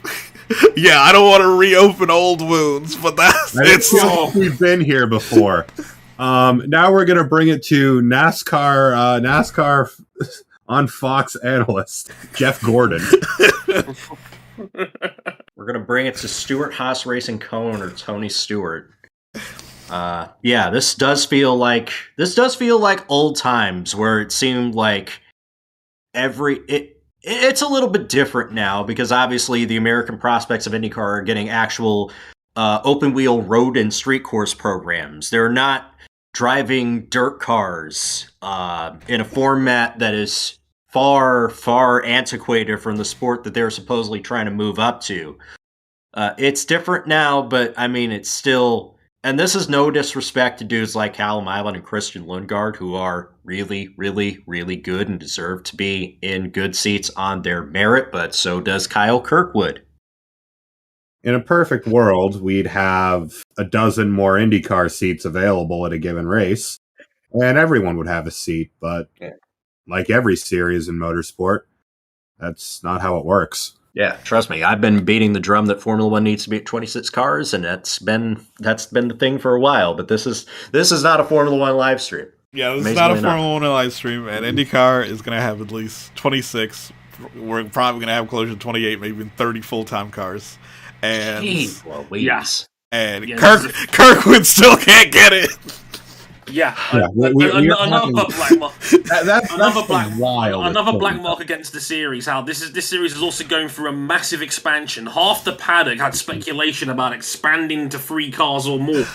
Yeah, I don't want to reopen old wounds, but we've been here before. Now we're gonna bring it to NASCAR on Fox analyst Jeff Gordon. We're gonna bring it to Stuart Haas Racing Co-owner Tony Stewart. This does feel like old times where it seemed like it's a little bit different now, because obviously the American prospects of IndyCar are getting actual open wheel road and street course programs. They're not driving dirt cars in a format that is far, far antiquated from the sport that they're supposedly trying to move up to. It's different now, but I mean, it's still... And this is no disrespect to dudes like Callum Ilott and Christian Lundgaard, who are really, really, really good and deserve to be in good seats on their merit, but so does Kyle Kirkwood. In a perfect world, we'd have a dozen more IndyCar seats available at a given race, and everyone would have a seat, but like every series in motorsport, that's not how it works. Yeah, trust me. I've been beating the drum that Formula One needs to be at 26 cars, and that's been the thing for a while. But this is not a Formula One live stream. Yeah, this is not a Formula One live stream, and IndyCar is going to have at least 26. We're probably going to have closer to 28, maybe even 30 full-time cars. And yes. And Kirkwood still can't get it. Yeah, another black mark against the series. How this series is also going through a massive expansion. Half the paddock had speculation about expanding to 3 cars or more.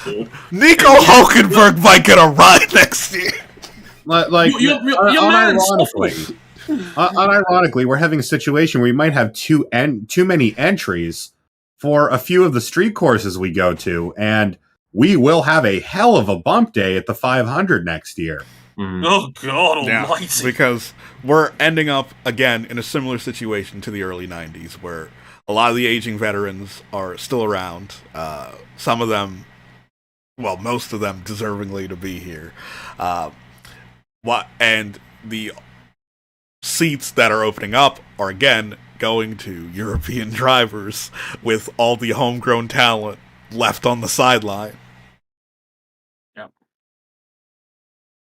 Nico Hulkenberg might get a ride next year. Unironically, we're having a situation where we might have too many entries for a few of the street courses we go to, and we will have a hell of a bump day at the 500 next year. Oh, God almighty. Yeah, because we're ending up, again, in a similar situation to the early 90s, where a lot of the aging veterans are still around. Some of them, well, most of them deservingly to be here. And the seats that are opening up are, again, going to European drivers with all the homegrown talent left on the sideline. Yep.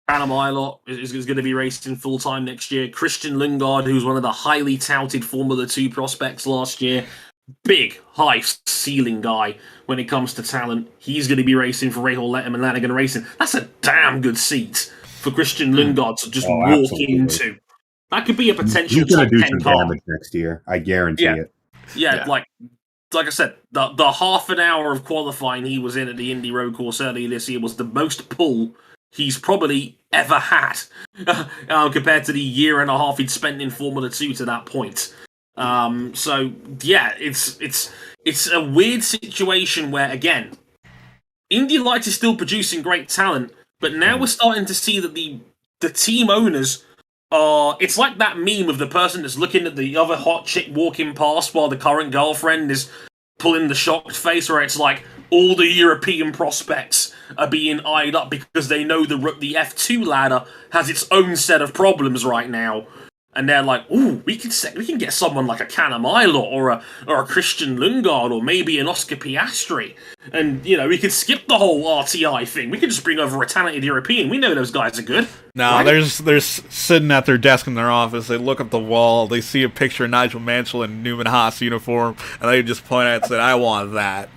Hannah Mylott is going to be racing full-time next year. Christian Lundgaard, who's one of the highly touted Formula 2 prospects last year. Big, high ceiling guy when it comes to talent. He's going to be racing for Rahal Letterman Lanigan Racing. That's a damn good seat for Christian Lundgaard to just walk absolutely. Into. That could be a potential He's going top to do 10 some car. damage next year. I guarantee it. Yeah, like I said, the half an hour of qualifying he was in at the Indy Road Course earlier this year was the most pull he's probably ever had compared to the year and a half he'd spent in Formula 2 to that point. So yeah, it's a weird situation where, again, Indy Lights is still producing great talent, but now we're starting to see that the team owners it's like that meme of the person that's looking at the other hot chick walking past while the current girlfriend is pulling the shocked face, where it's like all the European prospects are being eyed up because they know the F2 ladder has its own set of problems right now. And they're like, ooh, we can get someone like a Hannah Mylott or a Christian Lundgaard or maybe an Oscar Piastri. And, we could skip the whole RTI thing. We could just bring over a talented European. We know those guys are good. No, right? they're sitting at their desk in their office. They look up the wall. They see a picture of Nigel Mansell in Newman Haas uniform, and they just point at it and say, I want that.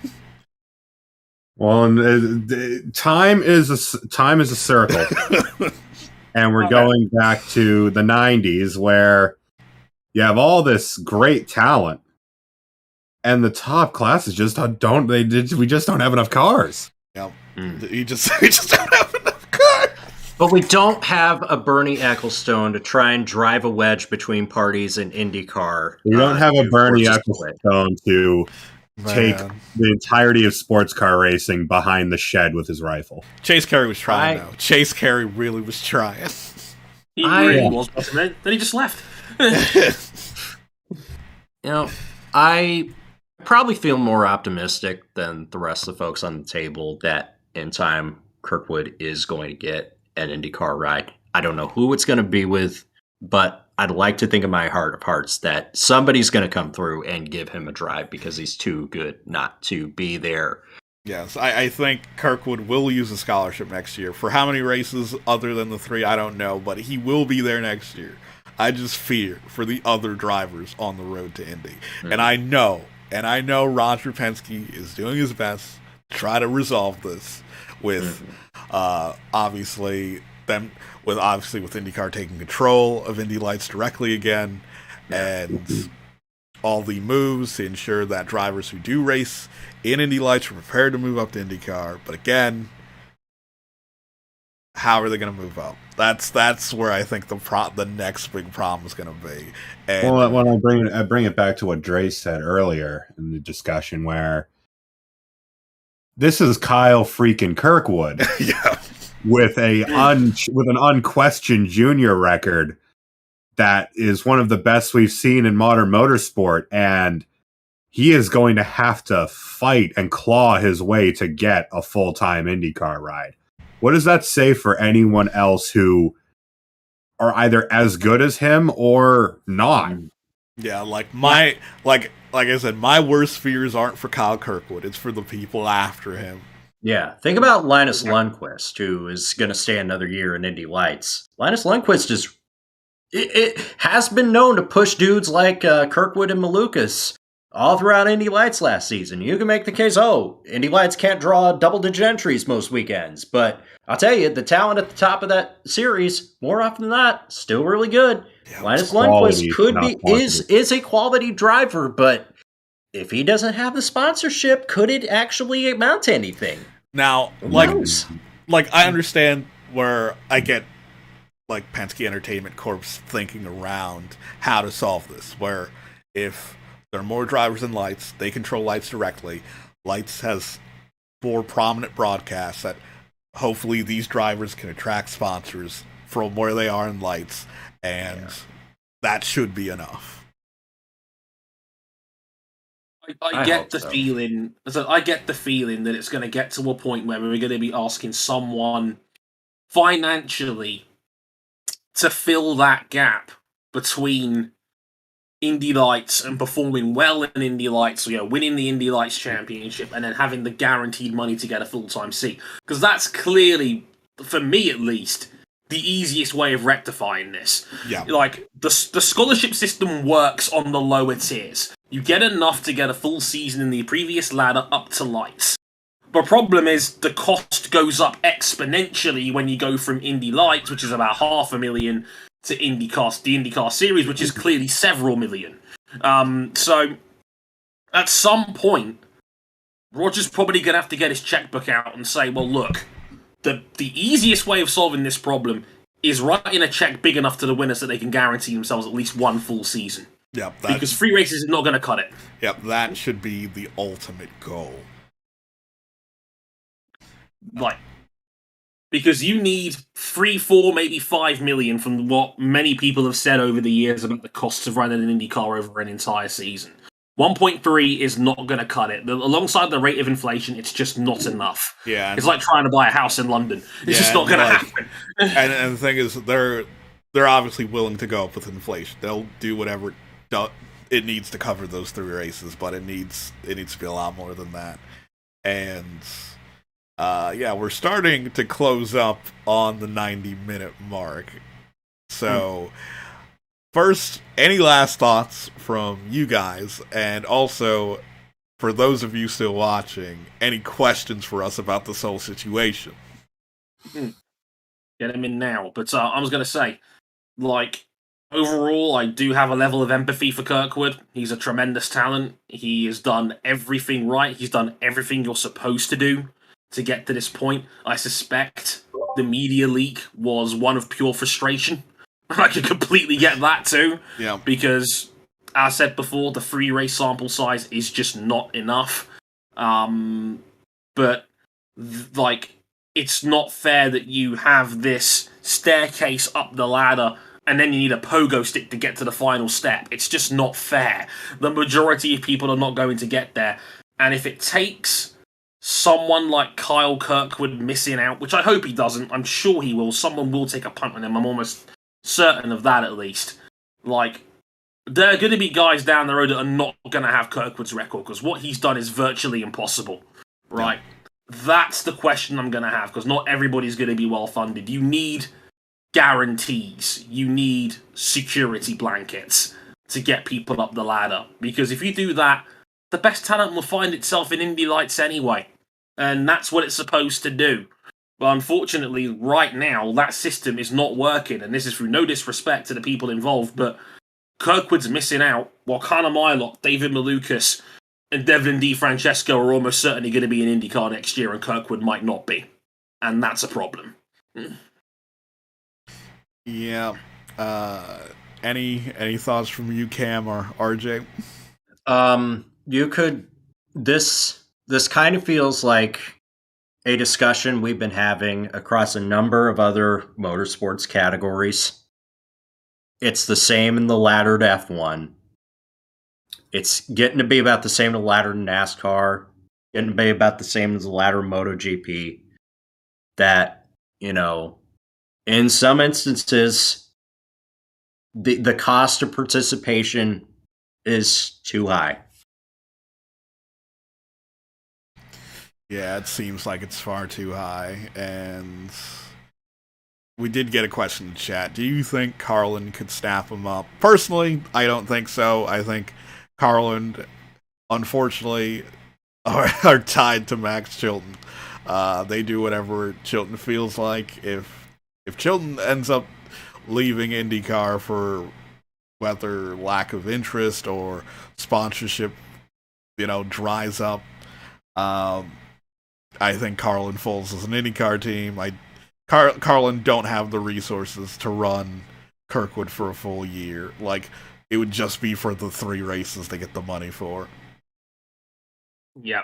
Well, time is a circle. And we're going back to the 90s where you have all this great talent and the top classes just we just don't have enough cars. Yep. We just don't have enough cars. But we don't have a Bernie Ecclestone to try and drive a wedge between parties in IndyCar. We don't have a Bernie Ecclestone to take the entirety of sports car racing behind the shed with his rifle. Chase Carey was trying, though. Chase Carey really was trying. He really was, then he just left. I probably feel more optimistic than the rest of the folks on the table that in time Kirkwood is going to get an IndyCar ride. I don't know who it's going to be with, but I'd like to think in my heart of hearts that somebody's going to come through and give him a drive because he's too good not to be there. Yes, I think Kirkwood will use a scholarship next year. For how many races other than the 3, I don't know, but he will be there next year. I just fear for the other drivers on the road to Indy. Mm-hmm. And I know Roger Penske is doing his best to try to resolve this with obviously with IndyCar taking control of Indy Lights directly again, and all the moves to ensure that drivers who do race in Indy Lights are prepared to move up to IndyCar. But again, how are they going to move up? That's where I think the next big problem is going to be. And when I bring it back to what Dre said earlier in the discussion, where this is Kyle freaking Kirkwood. Yeah. With an unquestioned junior record that is one of the best we've seen in modern motorsport, and he is going to have to fight and claw his way to get a full-time IndyCar ride. What does that say for anyone else who are either as good as him or not? Yeah, like I said, my worst fears aren't for Kyle Kirkwood. It's for the people after him. Yeah, think about Linus Lundqvist, who is going to stay another year in Indy Lights. Linus Lundqvist it has been known to push dudes like Kirkwood and Malukas all throughout Indy Lights last season. You can make the case, Indy Lights can't draw double-digit entries most weekends, but I'll tell you, the talent at the top of that series, more often than not, still really good. Yeah, Linus Lundqvist is a quality driver, but if he doesn't have the sponsorship, could it actually amount to anything? Now, like I understand where I get like Penske Entertainment Corp's thinking around how to solve this, where if there are more drivers in Lights, they control Lights directly. Lights has more prominent broadcasts that hopefully these drivers can attract sponsors from where they are in Lights, and that should be enough. I get the feeling. So I get the feeling that it's going to get to a point where we're going to be asking someone financially to fill that gap between Indy Lights and performing well in Indy Lights, winning the Indy Lights Championship, and then having the guaranteed money to get a full-time seat. Because that's clearly, for me at least, the easiest way of rectifying this. Yeah. Like, the scholarship system works on the lower tiers. You get enough to get a full season in the previous ladder up to Lights. The problem is the cost goes up exponentially when you go from Indy Lights, which is about $500,000, to the IndyCar Series, which is clearly several million. So, at some point, Roger's probably going to have to get his checkbook out and say, well, look, the easiest way of solving this problem is writing a check big enough to the winners that they can guarantee themselves at least one full season. Yep, because free races is not going to cut it. Yep, that should be the ultimate goal. Like, because you need 3, 4, maybe 5 million from what many people have said over the years about the costs of running an IndyCar over an entire season. 1.3 is not going to cut it. Alongside the rate of inflation, it's just not enough. Yeah, it's like trying to buy a house in London. It's just not going to happen. and the thing is, they're obviously willing to go up with inflation. They'll do whatever it needs to cover those 3 races, but it needs to be a lot more than that. And we're starting to close up on the 90-minute mark. So, first, any last thoughts from you guys? And also, for those of you still watching, any questions for us about this whole situation? Get them in now. But I was going to say, overall, I do have a level of empathy for Kirkwood. He's a tremendous talent. He has done everything right. He's done everything you're supposed to do to get to this point. I suspect the media leak was one of pure frustration. I could completely get that too. Yeah. Because, as I said before, the free race sample size is just not enough. But, it's not fair that you have this staircase up the ladder and then you need a pogo stick to get to the final step. It's just not fair. The majority of people are not going to get there. And if it takes someone like Kyle Kirkwood missing out, which I hope he doesn't, I'm sure he will, someone will take a punt on him, I'm almost certain of that at least. There are going to be guys down the road that are not going to have Kirkwood's record, because what he's done is virtually impossible, right? Yeah. That's the question I'm going to have, because not everybody's going to be well-funded. You need guarantees. You need security blankets to get people up the ladder, because if you do that, the best talent will find itself in Indy Lights anyway, and that's what it's supposed to do. But unfortunately, right now, that system is not working, and this is through no disrespect to the people involved, but Kirkwood's missing out, while Connor Mylock, David Malukas, and Devlin DeFrancesco are almost certainly going to be in IndyCar next year, and Kirkwood might not be. And that's a problem. Yeah. Any thoughts from you, Cam or RJ? This kind of feels like a discussion we've been having across a number of other motorsports categories. It's the same in the ladder to F1. It's getting to be about the same in the ladder to NASCAR, getting to be about the same as the ladder to MotoGP. That, in some instances, the cost of participation is too high. Yeah, it seems like it's far too high. And we did get a question in chat. Do you think Carlin could snap him up? Personally, I don't think so. I think Carlin, unfortunately, are tied to Max Chilton. They do whatever Chilton feels like. If Chilton ends up leaving IndyCar for whether lack of interest or sponsorship, dries up, I think Carlin falls as an IndyCar team. Carlin don't have the resources to run Kirkwood for a full year. Like, it would just be for the 3 races they get the money for. Yeah.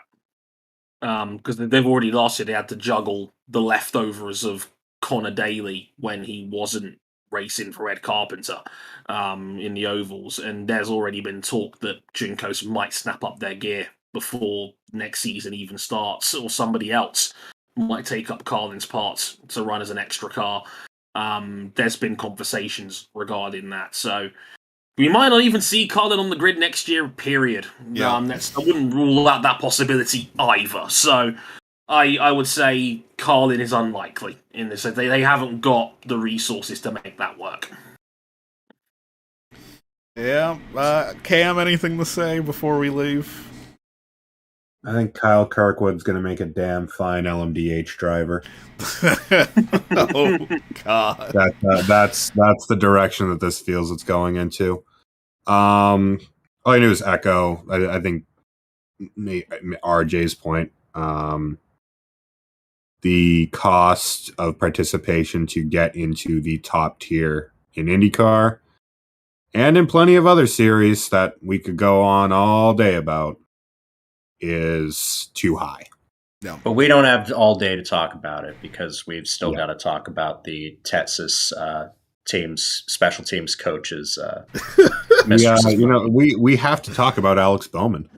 Because they've already lost it. They had to juggle the leftovers of Connor Daly when he wasn't racing for Ed Carpenter in the ovals. And there's already been talk that Juncos might snap up their gear before next season even starts, or somebody else might take up Carlin's parts to run as an extra car. There's been conversations regarding that. So we might not even see Carlin on the grid next year, period. Yeah. I wouldn't rule out that possibility either. So I would say Carlin is unlikely in this. They haven't got the resources to make that work. Yeah. Cam, anything to say before we leave? I think Kyle Kirkwood's going to make a damn fine LMDH driver. Oh, God. That's the direction that this feels it's going into. All I knew is echo. I think RJ's point. The cost of participation to get into the top tier in IndyCar and in plenty of other series that we could go on all day about is too high. No. But we don't have all day to talk about it because we've still got to talk about the Texas special teams coaches. Yeah, we have to talk about Alex Bowman.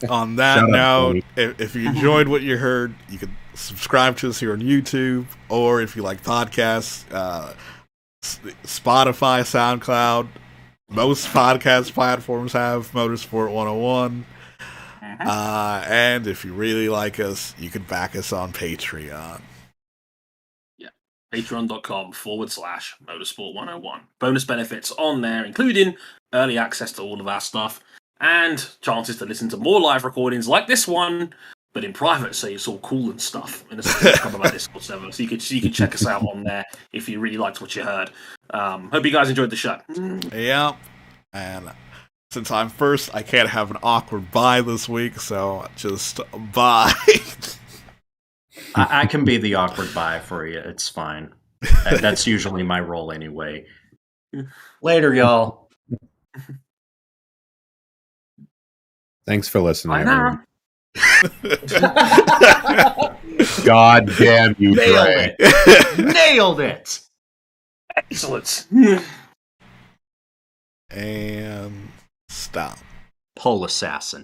On that note, if you enjoyed what you heard, you can subscribe to us here on YouTube, or if you like podcasts, Spotify, SoundCloud. Most podcast platforms have Motorsport 101. And if you really like us, you can back us on Patreon. Yeah. Patreon.com/Motorsport 101. Bonus benefits on there, including early access to all of our stuff and chances to listen to more live recordings like this one, but in private, so it's all cool and stuff. And it's come about Discord server, so you can check us out on there if you really liked what you heard. Hope you guys enjoyed the show. Yeah, and since I'm first, I can't have an awkward bye this week, so just bye. I can be the awkward bye for you. It's fine. That's usually my role anyway. Later, y'all. Thanks for listening, everyone. Nailed God damn you, Dre. it. Nailed it. Excellent. And stop. Pole assassin.